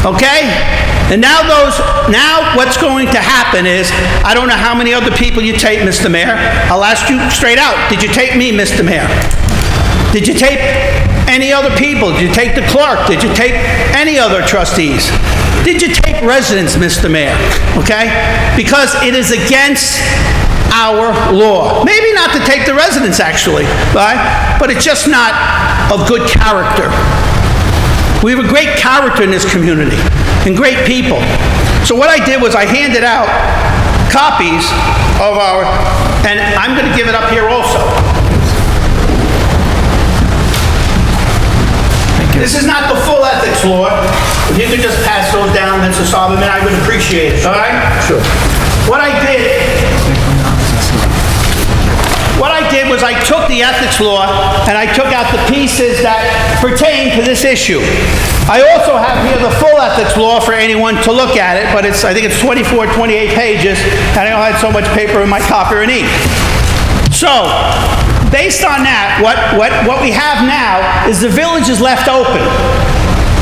Okay? And now what's going to happen is, I don't know how many other people you tape, Mr. Mayor. I'll ask you straight out, did you tape me, Mr. Mayor? Did you tape any other people? Did you tape the clerk? Did you tape any other trustees? Did you tape residents, Mr. Mayor? Okay? Because it is against our law. Maybe not to take the residents, actually, right? But it's just not of good character. We have a great character in this community, and great people. So what I did was I handed out copies of our, and I'm going to give it up here also. This is not the full ethics law. If you could just pass those down, Mr. Solomon, I would appreciate it, all right? Sure. What I did was I took the ethics law and I took out the pieces that pertain to this issue. I also have here the full ethics law for anyone to look at it, but I think it's 24, 28 pages, and I don't have so much paper in my copier and ink. So, based on that, what we have now is the village is left open.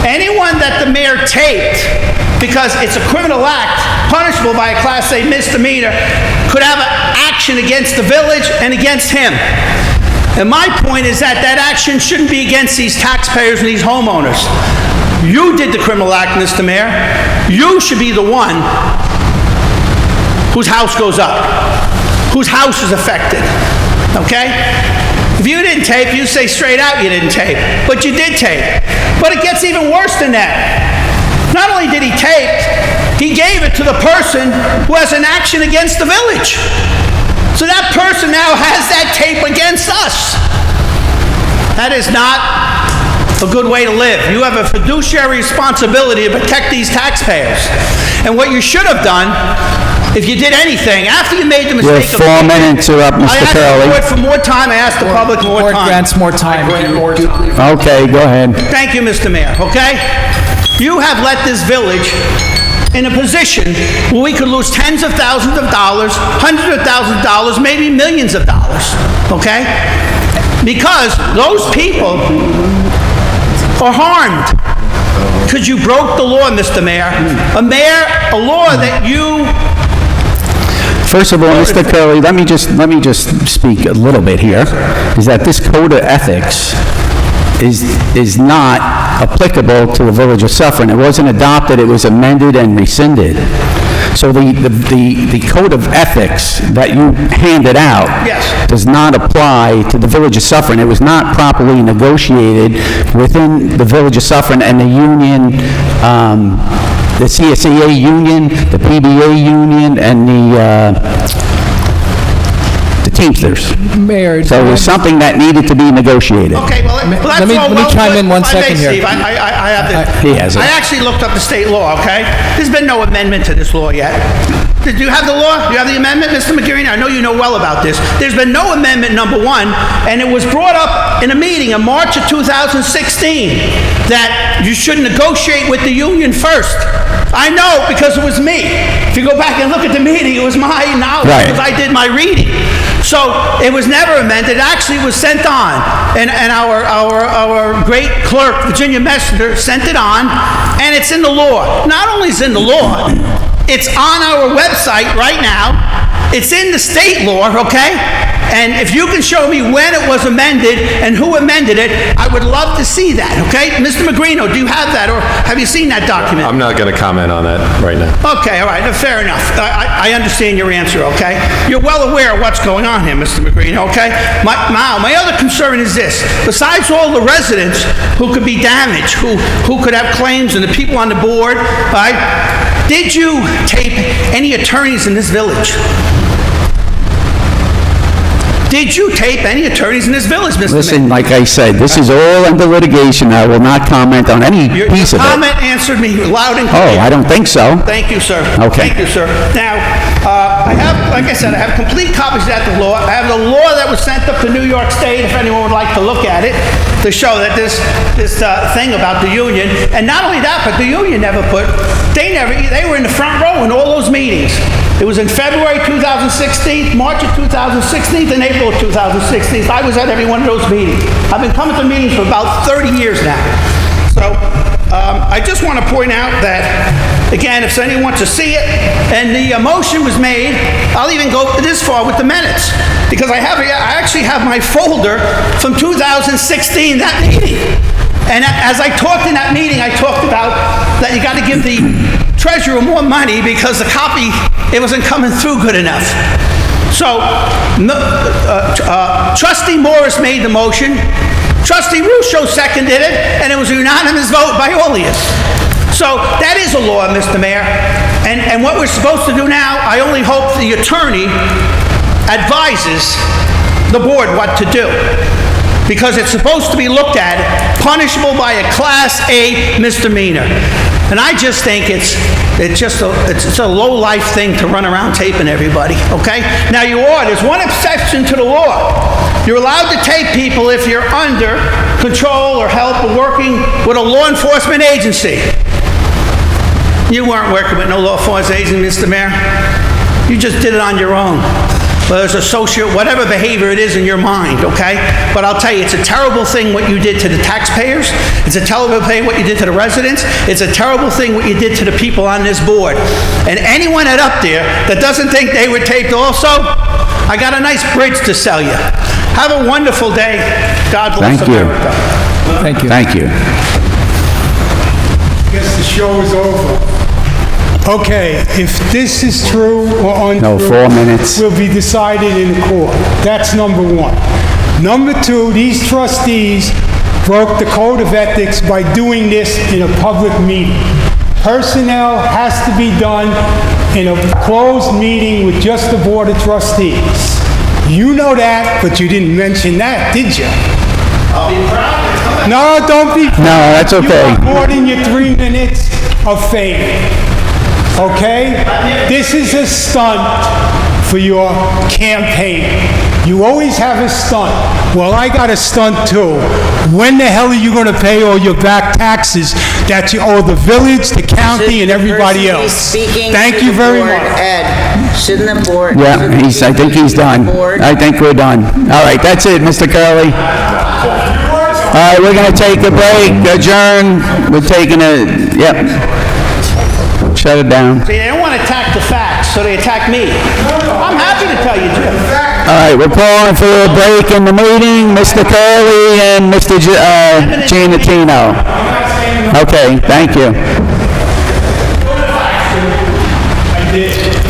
Anyone that the mayor taped, because it's a criminal act, punishable by a Class A misdemeanor, could have an action against the village and against him. And my point is that that action shouldn't be against these taxpayers and these homeowners. You did the criminal act, Mr. Mayor. You should be the one whose house goes up, whose house is affected, okay? If you didn't tape, you say straight out you didn't tape, but you did tape. But it gets even worse than that. Not only did he tape, he gave it to the person who has an action against the village. So that person now has that tape against us. That is not a good way to live. You have a fiduciary responsibility to protect these taxpayers. And what you should have done, if you did anything, after you made the Your mistake of... 4 minutes are up, I Mr. asked the Curley. board for more time, I asked the public more Board time. grants more time. Okay, go ahead. Thank you, Mr. Mayor, okay? You have let this village in a position where we could lose tens of thousands of dollars, hundreds of thousands of dollars, maybe millions of dollars, okay? Because those people are harmed. Because you broke the law, Mr. Mayor. A law that you... First of all, Mr. Curley, let me just speak a little bit here, is that this code of ethics is not applicable to the Village of Suffern. It wasn't adopted, it was amended and rescinded. So the code of ethics that you handed out Yes. does not apply to the Village of Suffern. It was not properly negotiated within the Village of Suffern and the union, the CSEA union, the PBA union, and the Teamsters. Mayor, So it was something that needed to be negotiated. Okay, well, that's let me all well chime in put. one If I may, second here. Steve, I have this. He has it. I actually looked up the state law, okay? There's been no amendment to this law yet. Did you have the law? Do you have the amendment, Mr. McGarry? I know you know well about this. There's been no amendment, number one, and it was brought up in a meeting in March of 2016 that you should negotiate with the union first. I know because it was me. If you go back and look at the meeting, it was my knowledge Right. because I did my reading. So it was never amended. It actually was sent on, and our great clerk, Virginia Messenger, sent it on, and it's in the law. Not only is it in the law, it's on our website right now. It's in the state law, okay? And if you can show me when it was amended and who amended it, I would love to see that, okay? Mr. Magrino, do you have that, or have you seen that document? I'm not going to comment on that right now. Okay, all right, fair enough. I understand your answer, okay? You're well aware of what's going on here, Mr. McGreen, okay? My other concern is this. Besides all the residents who could be damaged, who could have claims, and the people on the board, all right, did you tape any attorneys in this village? Did you tape any attorneys in this village, Mr. Mayor? Listen, like I said, this is all under litigation. I will not comment on any Your piece of it. comment answered me loud and Oh, clear. I don't think so. Thank you, sir. Okay. Thank you, sir. Now, I have, like I said, I have complete copies of that law. I have the law that was sent up to New York State, if anyone would like to look at it, to show that this thing about the union, and not only that, but the union they were in the front row in all those meetings. It was in February 2016, March of 2016, and April of 2016. I was at every one of those meetings. I've been coming to meetings for about 30 years now. So, I just want to point out that, again, if anyone wants to see it, and the motion was made, I'll even go this far with the minutes, because I actually have my folder from 2016, that meeting. And as I talked in that meeting, I talked about that you got to give the treasurer more money because the copy, it wasn't coming through good enough. So, Trustee Morris made the motion, Trustee Russo seconded it, and it was a unanimous vote by all of you. So that is a law, Mr. Mayor. And what we're supposed to do now, I only hope the attorney advises the board what to do. Because it's supposed to be looked at punishable by a Class A misdemeanor. And I just think it's a low-life thing to run around taping everybody, okay? Now there's one exception to the law. You're allowed to tape people if you're under control or help or working with a law enforcement agency. You weren't working with no law enforcement agency, Mr. Mayor. You just did it on your own. Well, there's whatever behavior it is in your mind, okay? But I'll tell you, it's a terrible thing what you did to the taxpayers. It's a terrible thing what you did to the residents. It's a terrible thing what you did to the people on this board. And anyone up there that doesn't think they were taped also, I got a nice bridge to sell you. Have a wonderful day. God bless Thank you. America. Thank you. Thank you. Guess the show is over. Okay, if this is true or untrue... No, 4 minutes. ...will be decided in court. That's number one. Number two, these trustees broke the code of ethics by doing this in a public meeting. Personnel has to be done in a closed meeting with just the Board of Trustees. You know that, but you didn't mention that, did you? I'll be proud to come No, don't be. No, that's okay. You are more than your 3 minutes of fame. Okay? This is a stunt for your campaign. You always have a stunt. Well, I got a stunt too. When the hell are you going to pay all your back taxes that you owe the village, the county, and everybody else? Thank you very much. Ed, shouldn't the board? Yeah, I think he's done. I think we're done. All right, that's it, Mr. Curley. All right, we're going to take a break, adjourn. We're taking a, yep. Shut it down. See, they don't want to attack the facts, so they attack me. I'm happy to tell you, Jim. All right, we're calling for a break in the meeting, Mr. Curley and Mr. Giannatino. Okay, thank you.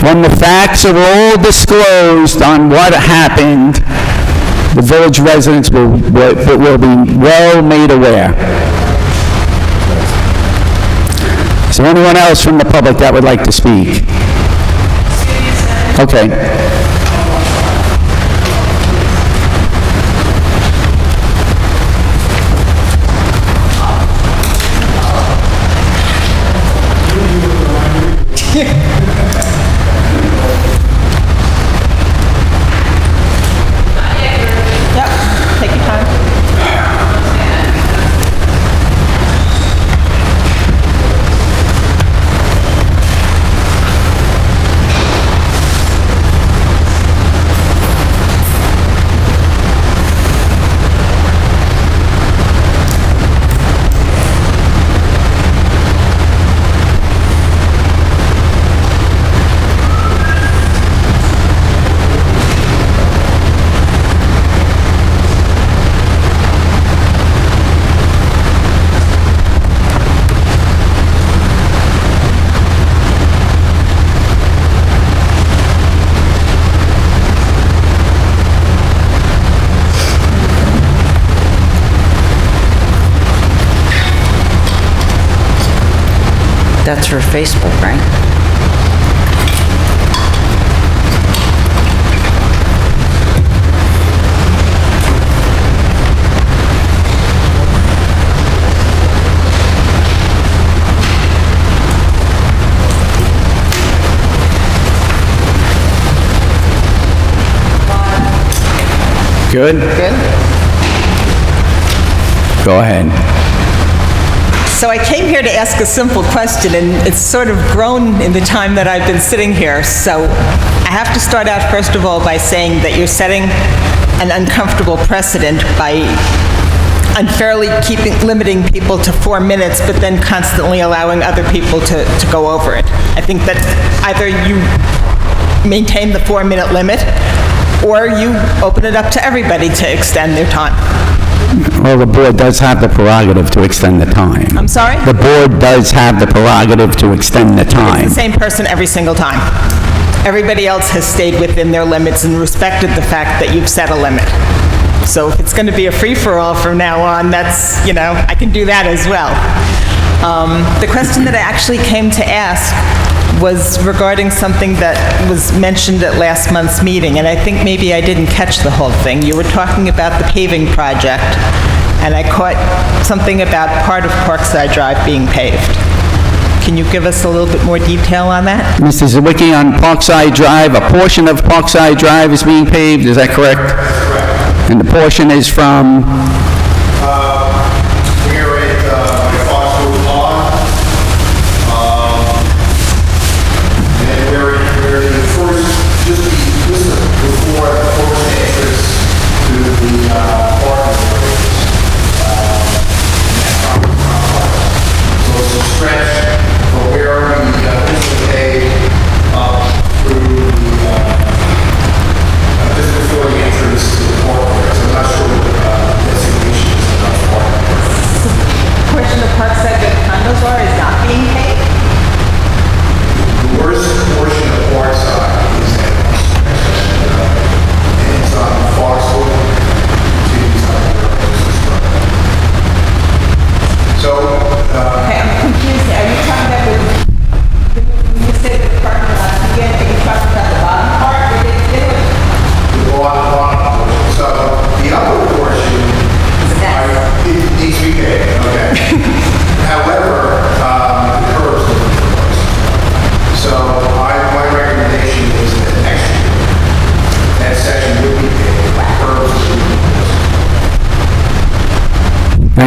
When the facts are all disclosed on what happened, the village residents will be well made aware. Is there anyone else from the public that would like to speak? Okay. That's for Facebook, right? Good? Good. Go ahead. So I came here to ask a simple question, and it's sort of grown in the time that I've been sitting here. So I have to start out, first of all, by saying that you're setting an uncomfortable precedent by unfairly limiting people to 4 minutes, but then constantly allowing other people to go over it. I think that either you maintain the 4-minute limit, or you open it up to everybody to extend their time. Well, the board does have the prerogative to extend the time. I'm sorry? The board does have the prerogative to extend the It's time. the same person every single time. Everybody else has stayed within their limits and respected the fact that you've set a limit. So if it's going to be a free-for-all from now on, that's, you know, I can do that as well. The question that I actually came to ask was regarding something that was mentioned at last month's meeting, and I think maybe I didn't catch the whole thing. You were talking about the paving project, and I caught something about part of Parkside Drive being paved. Can you give us a little bit more detail on that? Mr. Zawicki, on Parkside Drive, a portion of Parkside Drive is being paved, is that correct? Correct. And the portion is from? We're at Foxwood Pond. And we're in the first, just before the first entrance to the parking areas. So it's a stretch from where we paved up through the, just before the entrance to the parking areas. I'm not sure,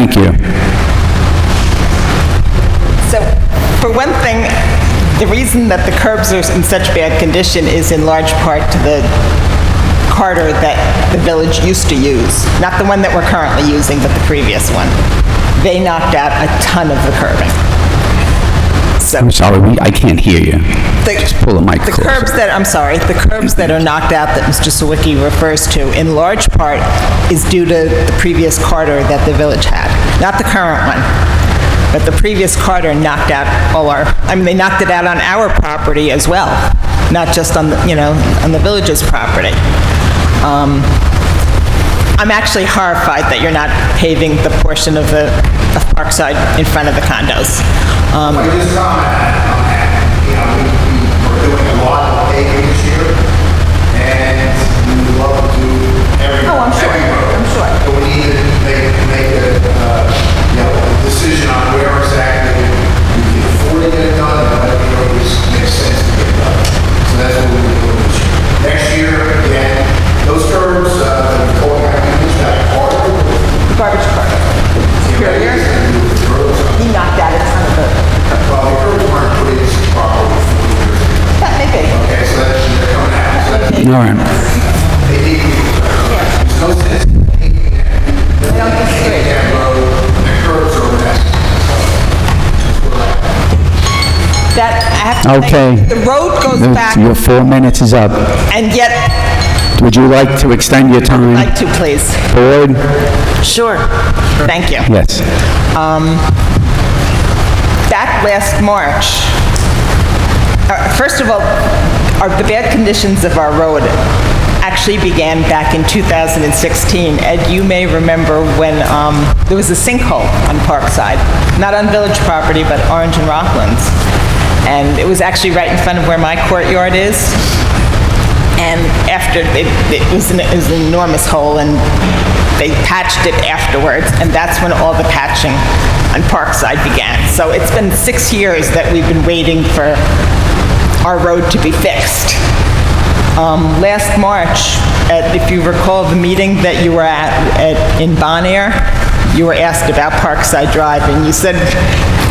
Thank you. So, for one thing, the reason that the curbs are in such bad condition is in large part to the corridor that the village used to use. Not the one that we're currently using, but the previous one. They knocked out a ton of the curbing. I'm sorry, I can't hear you. Just pull the mic The closer. curbs that, I'm sorry, the curbs that are knocked out that Mr. Sawicki refers to, in large part, is due to the previous corridor that the village had. Not the current one, but the previous corridor knocked out they knocked it out on our property as well, not just on the, on the village's property. I'm actually horrified that you're not paving the portion of Parkside in front of the condos. I just comment on that. We're doing a lot of paving this year, and we would love to do every road. I'm sure. But we need to make a decision on where exactly we can afford to get it done, and whether it always makes sense to get it done. So that's what we're doing this year. Next year, again, those curbs that we're talking about, Garbage cart. Superior. He knocked out a ton of the... well, the curbs weren't put in properly. That may be. Okay, so they're coming out. So that's- All right. They need to be, there's no sense in taking that road, the curbs are a mess. That, I have to Okay. say, the road goes back, Your 4 minutes is up. and yet, Would you like to extend your time? like to, please. Board? Sure. Thank you. Yes. Back last March, first of all, the bad conditions of our road actually began back in 2016. Ed, you may remember when there was a sinkhole on Parkside, not on village property, but Orange and Rocklands. And it was actually right in front of where my courtyard is. And after, it was an enormous hole, and they patched it afterwards, and that's when all the patching on Parkside began. So it's been 6 years that we've been waiting for our road to be fixed. Last March, if you recall the meeting that you were at in Bon Air, you were asked about Parkside Drive, and you said,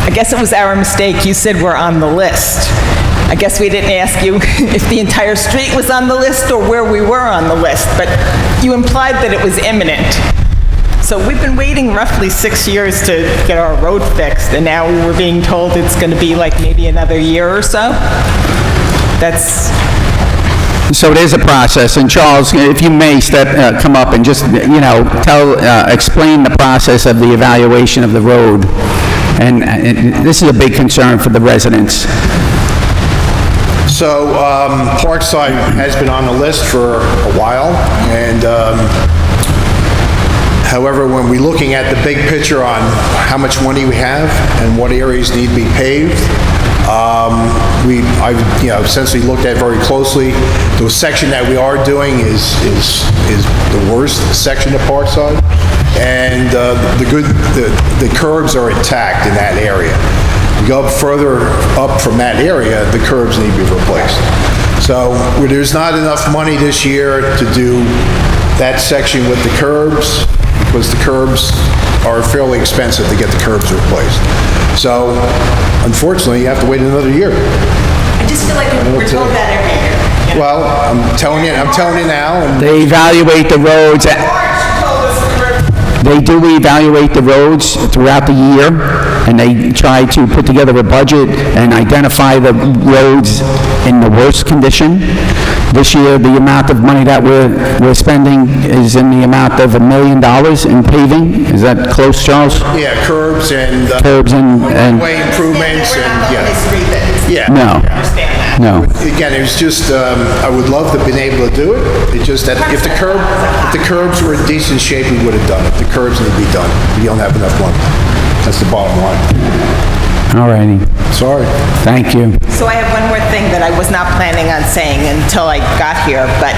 I guess it was our mistake, you said we're on the list. I guess we didn't ask you if the entire street was on the list or where we were on the list, but you implied that it was imminent. So we've been waiting roughly 6 years to get our road fixed, and now we're being told it's going to be like maybe another year or so. That's... So there's a process, and Charles, if you may come up and just, explain the process of the evaluation of the road. And this is a big concern for the residents. So Parkside has been on the list for a while, and however, when we're looking at the big picture on how much money we have and what areas need to be paved, I've essentially looked at very closely. The section that we are doing is the worst section of Parkside, and the curbs are intact in that area. You go further up from that area, the curbs need to be replaced. So there's not enough money this year to do that section with the curbs, because the curbs are fairly expensive to get the curbs replaced. So unfortunately, you have to wait another year. I just feel like we're told that every year. Well, I'm telling you now, and They evaluate the roads. They do evaluate the roads throughout the year, and they try to put together a budget and identify the roads in the worst condition. This year, the amount of money that we're spending is in the amount of $1 million in paving. Is that close, Charles? yeah, curbs and Curbs and way improvements, We're and not the only street that is... yeah. no, Understand that. no. Again, it was just, I would love to have been able to do it. It's just that if the curbs were in decent shape, we would have done it. The curbs need to be done. We don't have enough money. That's the bottom line. All righty. Sorry. Thank you. So I have one more thing that I was not planning on saying until I got here, but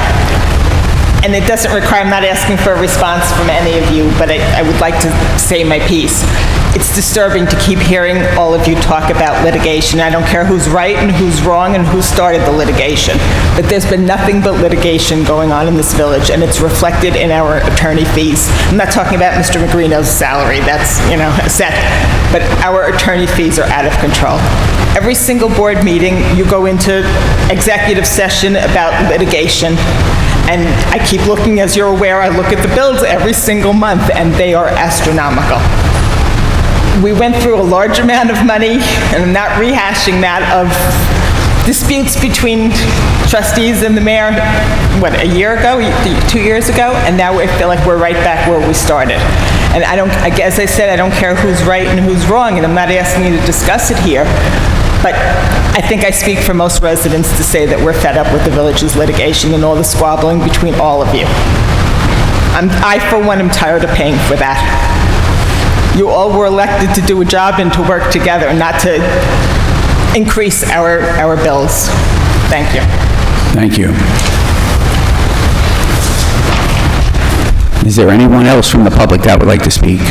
and it doesn't require, I'm not asking for a response from any of you, but I would like to say my piece. It's disturbing to keep hearing all of you talk about litigation. I don't care who's right and who's wrong and who started the litigation, but there's been nothing but litigation going on in this village, and it's reflected in our attorney fees. I'm not talking about Mr. Magrino's salary, that's, set, but our attorney fees are out of control. Every single board meeting, you go into executive session about litigation, and I keep looking, as you're aware, I look at the bills every single month, and they are astronomical. We went through a large amount of money, and I'm not rehashing that, of disputes between trustees and the mayor, a year ago, 2 years ago, and now I feel like we're right back where we started. And as I said, I don't care who's right and who's wrong, and I'm not asking you to discuss it here, but I think I speak for most residents to say that we're fed up with the village's litigation and all the squabbling between all of you. I, for one, am tired of paying for that. You all were elected to do a job and to work together, not to increase our bills. Thank you. Thank you. Is there anyone else from the public that would like to speak?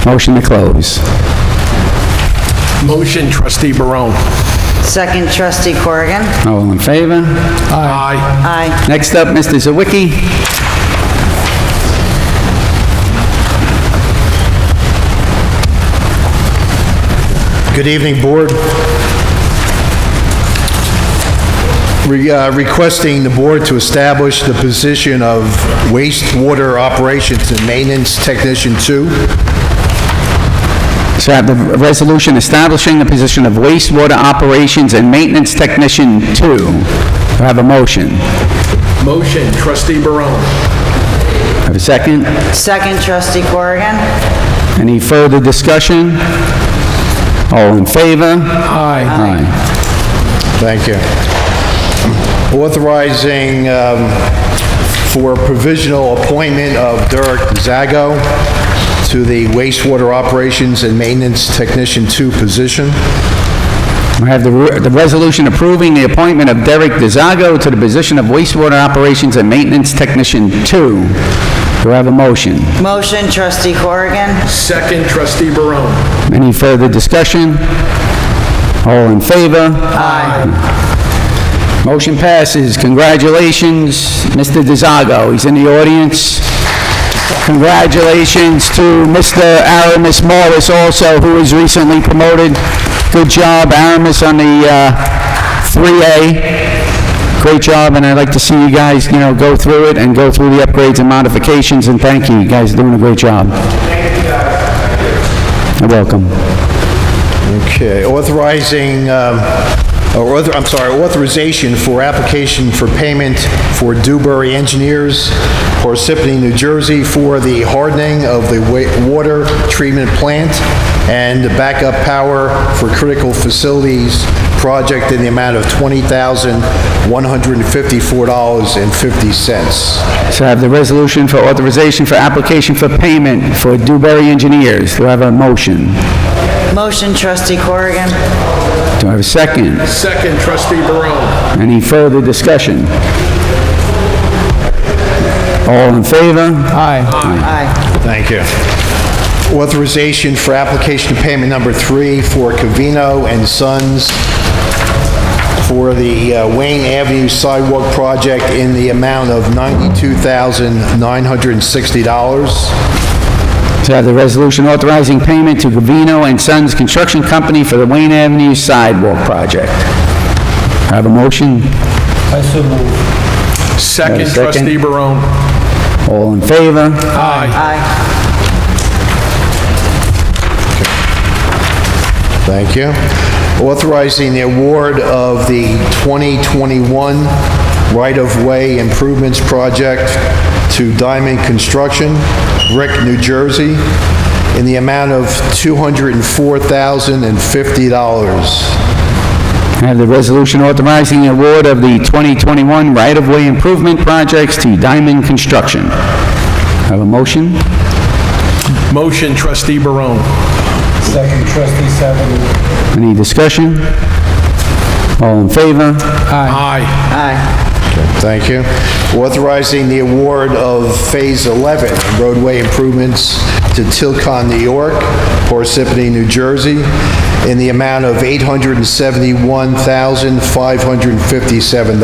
Motion to close. Motion, trustee Barone. Second, trustee Corrigan. All in favor? Aye. Aye. Next up, Mr. Zawicki. Good evening, Board. Requesting the Board to establish the position of wastewater operations and maintenance technician 2. So I have the resolution establishing the position of wastewater operations and maintenance technician 2. Do I have a motion? Motion, trustee Barone. Have a second? Second, trustee Corrigan. Any further discussion? All in favor? Aye. Aye. Thank you. Authorizing for provisional appointment of Derek Zago to the wastewater operations and maintenance technician 2 position. I have the resolution approving the appointment of Derek DeZago to the position of wastewater operations and maintenance technician 2. Do I have a motion? Motion, trustee Corrigan. Second, trustee Barone. Any further discussion? All in favor? Aye. Motion passes. Congratulations, Mr. DeZago. He's in the audience. Congratulations to Mr. Aramis Morris also, who was recently promoted. Good job, Aramis, on the 3A. Great job, and I'd like to see you guys, go through it and go through the upgrades and modifications, and thank you. You guys are doing a great job. You're welcome. Okay, authorization for application for payment for Dewberry Engineers, Parsippany, New Jersey, for the hardening of the water treatment plant and the backup power for critical facilities project in the amount of $20,154.50. So I have the resolution for authorization for application for payment for Dewberry Engineers. Do I have a motion? Motion, trustee Corrigan. Do I have a second? Second, trustee Barone. Any further discussion? All in favor? Aye. Aye. Thank you. Authorization for application to payment number 3 for Covino and Sons for the Wayne Avenue sidewalk project in the amount of $92,960. So I have the resolution authorizing payment to Gavino and Sons Construction Company for the Wayne Avenue sidewalk project. I have a motion. I so move. Second, Second. trustee Barone. All in favor? Aye. Aye. Thank you. Authorizing the award of the 2021 right-of-way improvements project to Diamond Construction, Brick, New Jersey, in the amount of $204,050. I have the resolution authorizing the award of the 2021 right-of-way improvement projects to Diamond Construction. I have a motion. Motion, trustee Barone. Second, trustee Salvo. Any discussion? All in favor? Aye. Thank you. Authorizing the award of Phase 11 roadway improvements to Tilcon, New York, Parsippany, New Jersey, in the amount of $871,557.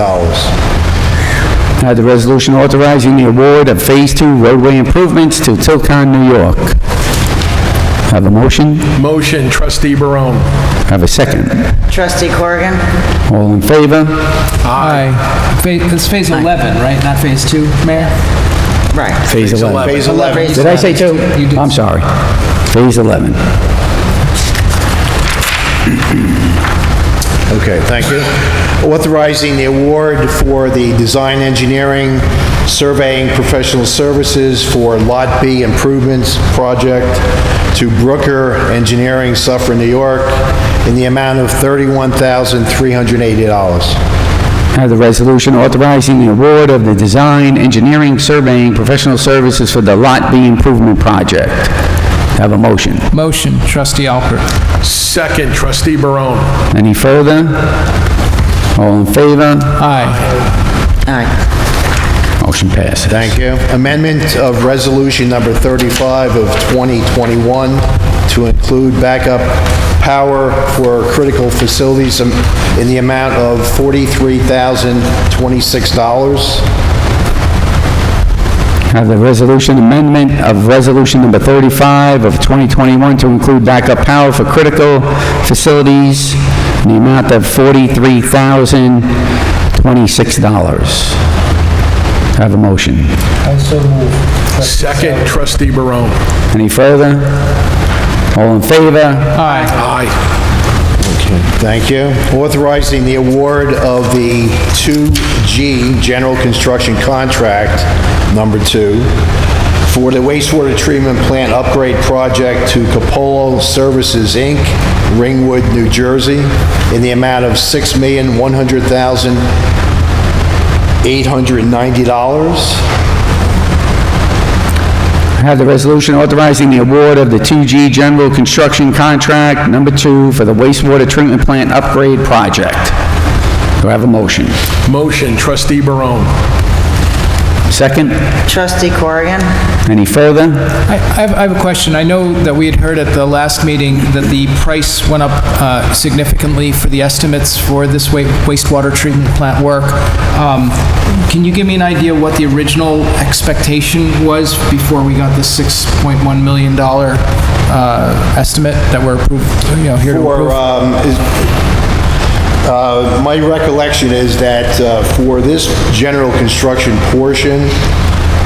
I have the resolution authorizing the award of Phase 2 roadway improvements to Tilcon, New York. Have a motion? Motion, trustee Barone. Have a second? Trustee Corrigan? All in favor? Aye. It's Phase 11, right? Not Phase 2, Mayor? Right. Phase 11. Phase 11. Did I say 2? You did. I'm sorry. Phase 11. Okay, thank you. Authorizing the award for the design engineering, surveying professional services for Lot B improvements project to Brooker Engineering, Suffern, New York, in the amount of $31,380. I have the resolution authorizing the award of the design, engineering, surveying, professional services for the Lot B improvement project. Have a motion? Motion, trustee Alpert. Second, trustee Barone. Any further? All in favor? Aye. Aye. Motion passes. Thank you. Amendment of Resolution Number 35 of 2021 to include backup power for critical facilities in the amount of $43,026. Have the resolution amendment of Resolution Number 35 of 2021 to include backup power for critical facilities in the amount of $43,026. Have a motion? I so move. Second, trustee Barone. Any further? All in favor? Aye. Aye. Thank you. Authorizing the award of the 2G General Construction Contract Number 2 for the wastewater treatment plant upgrade project to Capolo Services, Inc., Ringwood, New Jersey, in the amount of $6,100,890. I have the resolution authorizing the award of the 2G General Construction Contract Number 2 for the wastewater treatment plant upgrade project. Do I have a motion? Motion, trustee Barone. Second? Trustee Corrigan? Any further? I have a question. I know that we had heard at the last meeting that the price went up significantly for the estimates for this wastewater treatment plant work. Can you give me an idea what the original expectation was before we got the $6.1 million estimate that we're approved, here to approve? My recollection is that for this general construction portion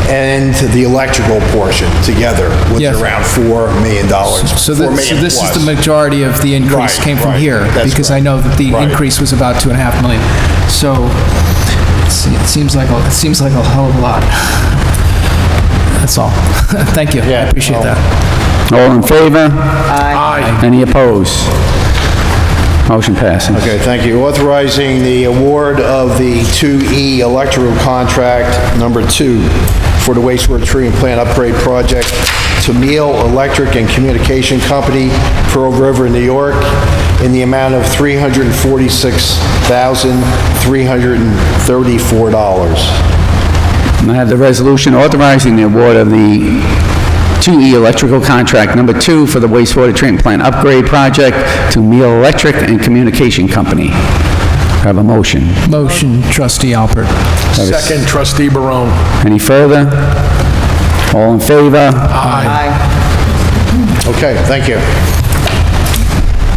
and the electrical portion together was Yes. around $4 million. So $4 million this is plus. the majority of the increase Right, came from right. here? That's Because I correct. know that the Right. increase was about $2.5 million. So it seems like a hell of a lot. That's all. Thank you. I Yeah, appreciate well- that. All in favor? Aye. Any opposed? Motion passes. Okay, thank you. Authorizing the award of the 2E electrical contract number 2 for the wastewater treatment plant upgrade project to Meal Electric and Communication Company, Pearl River, New York, in the amount of $346,334. And I have the resolution authorizing the award of the 2E electrical contract number 2 for the wastewater treatment plant upgrade project to Meal Electric and Communication Company. Have a motion? Motion, trustee Alpert. Second, trustee Barone. Any further? All in favor? Aye. Okay, thank you.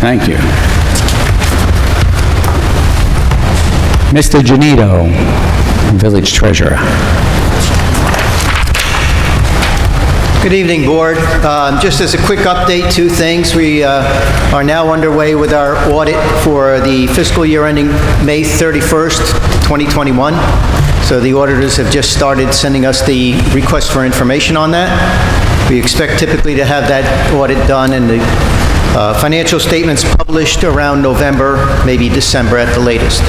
Thank you. Mr. Janito, Village Treasurer. Good evening, Board. Just as a quick update, two things. We are now underway with our audit for the fiscal year ending May 31st, 2021. So the auditors have just started sending us the request for information on that. We expect typically to have that audit done and the financial statements published around November, maybe December at the latest.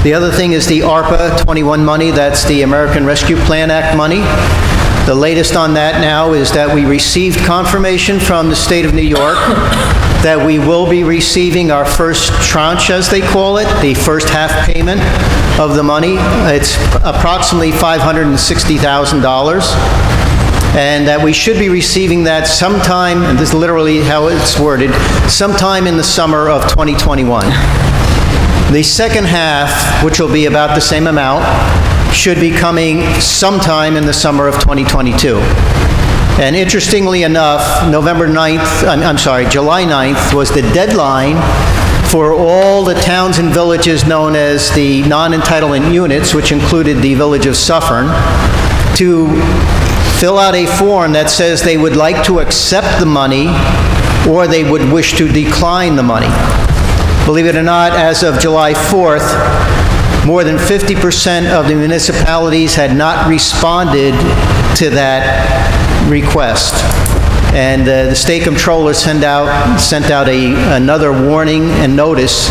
The other thing is the ARPA 21 money. That's the American Rescue Plan Act money. The latest on that now is that we received confirmation from the state of New York that we will be receiving our first tranche, as they call it, the first half payment of the money. It's approximately $560,000. And that we should be receiving that sometime, and this is literally how it's worded, sometime in the summer of 2021. The second half, which will be about the same amount, should be coming sometime in the summer of 2022. And interestingly enough, July 9th was the deadline for all the towns and villages known as the non-entitlement units, which included the village of Suffern, to fill out a form that says they would like to accept the money or they would wish to decline the money. Believe it or not, as of July 4th, more than 50% of the municipalities had not responded to that request. And the state comptroller sent out another warning and notice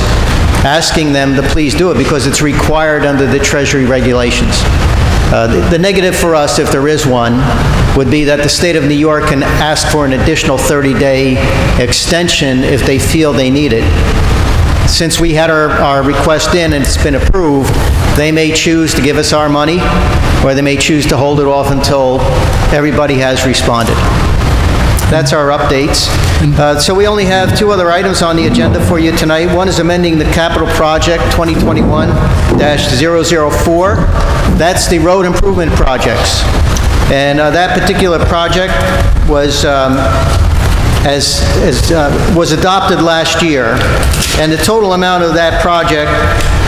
asking them to please do it because it's required under the Treasury regulations. The negative for us, if there is one, would be that the state of New York can ask for an additional 30-day extension if they feel they need it. Since we had our request in and it's been approved, they may choose to give us our money, or they may choose to hold it off until everybody has responded. That's our updates. So we only have two other items on the agenda for you tonight. One is amending the capital project 2021-004. That's the road improvement projects. And that particular project was was adopted last year, and the total amount of that project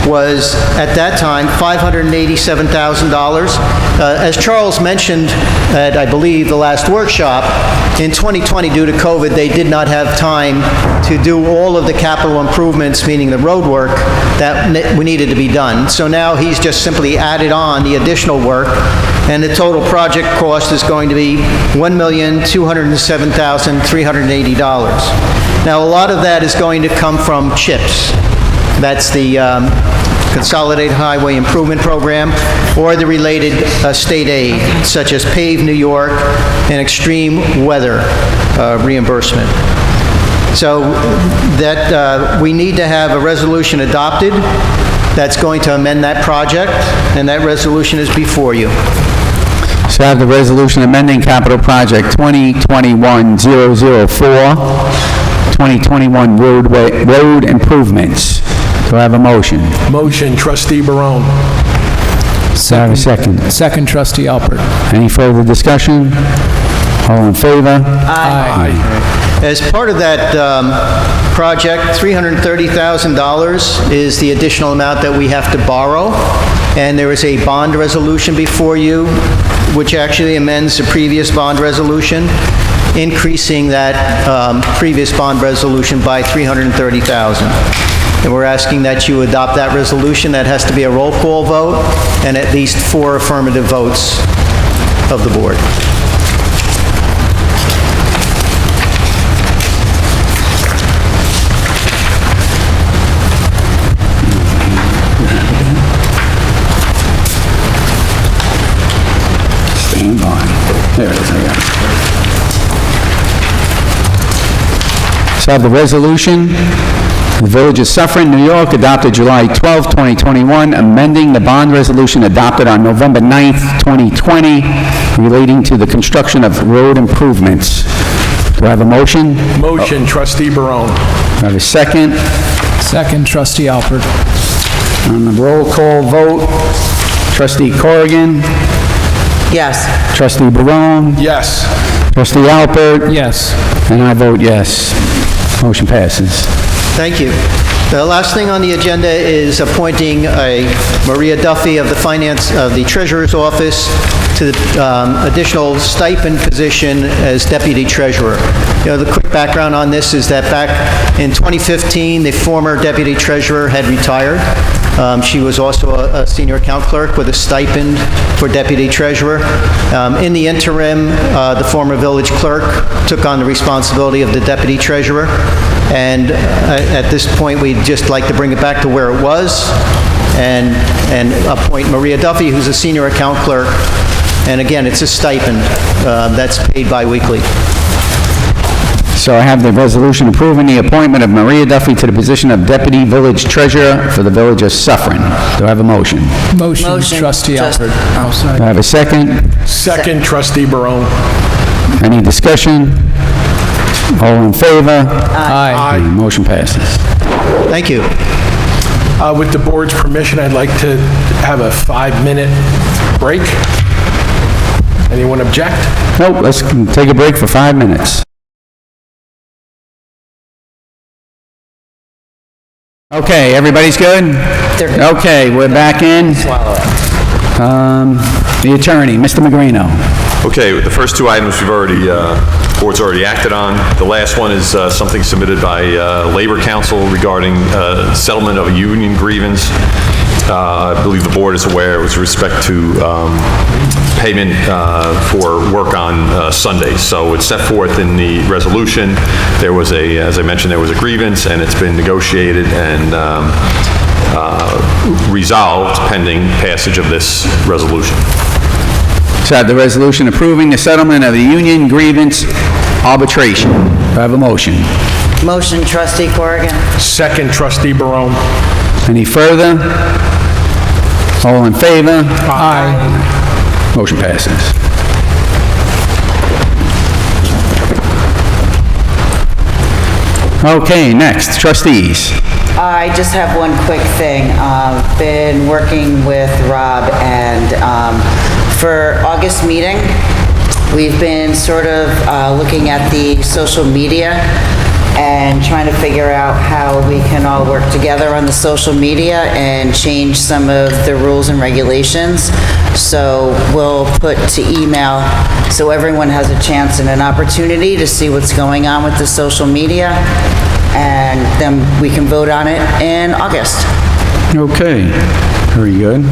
was, at that time, $587,000. As Charles mentioned at, I believe, the last workshop, in 2020, due to COVID, they did not have time to do all of the capital improvements, meaning the road work, that we needed to be done. So now he's just simply added on the additional work, and the total project cost is going to be $1,207,380. Now, a lot of that is going to come from CHIPS. That's the Consolidated Highway Improvement Program, or the related state aid, such as PAVE New York and extreme weather reimbursement. So that we need to have a resolution adopted that's going to amend that project, and that resolution is before you. So I have the resolution amending capital project 2021-004, 2021 road improvements. Do I have a motion? Motion, trustee Barone. Do I have a second? Second, trustee Alpert. Any further discussion? All in favor? Aye. As part of that project, $330,000 is the additional amount that we have to borrow, and there is a bond resolution before you, which actually amends the previous bond resolution, increasing that previous bond resolution by $330,000. And we're asking that you adopt that resolution. That has to be a roll call vote and at least 4 affirmative votes of the board. Stand by. There it is, I got it. So I have the resolution. The Village of Suffern, New York, adopted July 12, 2021, amending the bond resolution adopted on November 9th, 2020, relating to the construction of road improvements. Do I have a motion? Motion, trustee Barone. Do I have a second? Second, trustee Alpert. On the roll call vote, trustee Corrigan, Yes. trustee Barone, Yes. trustee Alpert, Yes. and I vote yes. Motion passes. Thank you. The last thing on the agenda is appointing Maria Duffy of the Treasurer's Office to the additional stipend position as Deputy Treasurer. You know, the quick background on this is that back in 2015, the former Deputy Treasurer had retired. She was also a senior account clerk with a stipend for Deputy Treasurer. In the interim, the former village clerk took on the responsibility of the Deputy Treasurer. And at this point, we'd just like to bring it back to where it was and appoint Maria Duffy, who's a senior account clerk. And again, it's a stipend that's paid biweekly. So I have the resolution approving the appointment of Maria Duffy to the position of Deputy Village Treasurer for the Village of Suffering. Do I have a motion? Motion, trustee Alpert. Oh, sorry. Do I have a second? Second, trustee Barone. Any discussion? All in favor? Aye. Motion passes. Thank you. With the board's permission, I'd like to have a 5-minute break. Anyone object? Nope, let's take a break for 5 minutes. Okay, everybody's good? Okay, we're back in. The attorney, Mr. Magrino. Okay, the first two items we've already, board's already acted on. The last one is something submitted by Labor Council regarding settlement of a union grievance. I believe the board is aware with respect to payment for work on Sundays. So it's set forth in the resolution. There was a, as I mentioned, there was a grievance, and it's been negotiated and resolved pending passage of this resolution. So I have the resolution approving the settlement of the union grievance arbitration. Do I have a motion? Motion, trustee Corrigan. Second, trustee Barone. Any further? All in favor? Aye. Motion passes. Okay, next, trustees. I just have one quick thing. Been working with Rob, and for August meeting, we've been sort of looking at the social media and trying to figure out how we can all work together on the social media and change some of the rules and regulations. So we'll put to email so everyone has a chance and an opportunity to see what's going on with the social media, and then we can vote on it in August. Okay, very good.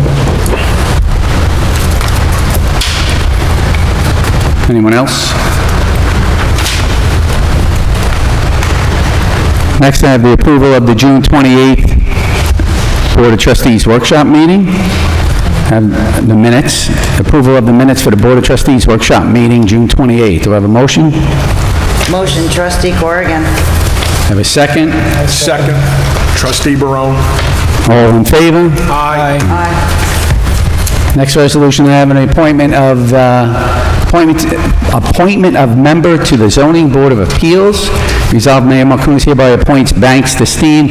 Anyone else? Next, I have the approval of the June 28th Board of Trustees Workshop meeting. Have the minutes, approval of the minutes for the Board of Trustees Workshop meeting, June 28th. Do I have a motion? Motion, trustee Corrigan. Have a second? Second, trustee Barone. All in favor? Aye. Next resolution, I have an appointment of, appointment of member to the Zoning Board of Appeals. Resolved, Mayor Marcoonis hereby appoints Banks Destine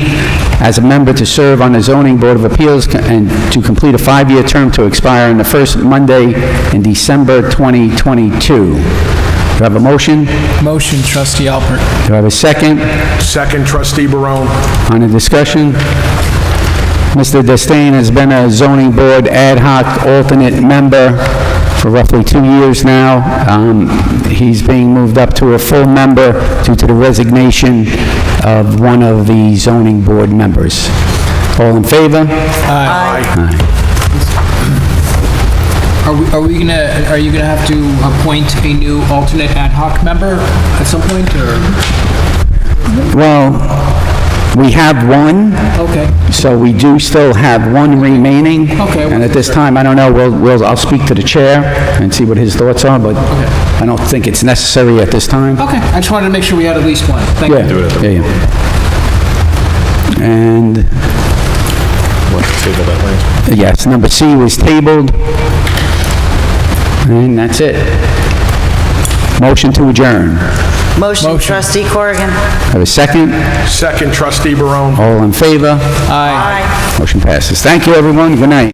as a member to serve on the Zoning Board of Appeals and to complete a 5-year term to expire on the first Monday in December 2022. Do I have a motion? Motion, trustee Alpert. Do I have a second? Second, trustee Barone. On the discussion? Mr. Destain has been a zoning board ad hoc alternate member for roughly 2 years now. He's being moved up to a full member due to the resignation of one of the zoning board members. All in favor? Aye. Aye. Are you gonna have to appoint a new alternate ad hoc member at some point, or? Well, we have one. Okay. So we do still have one remaining. Okay. And at this time, I don't know, I'll speak to the chair and see what his thoughts are, but I don't think it's necessary at this time. Okay, I just wanted to make sure we had at least one. Thank you. Yeah. And, yes, number C was tabled. And that's it. Motion to adjourn. Motion, trustee Corrigan. Have a second? Second, trustee Barone. All in favor? Aye. Aye. Motion passes. Thank you, everyone. Good night.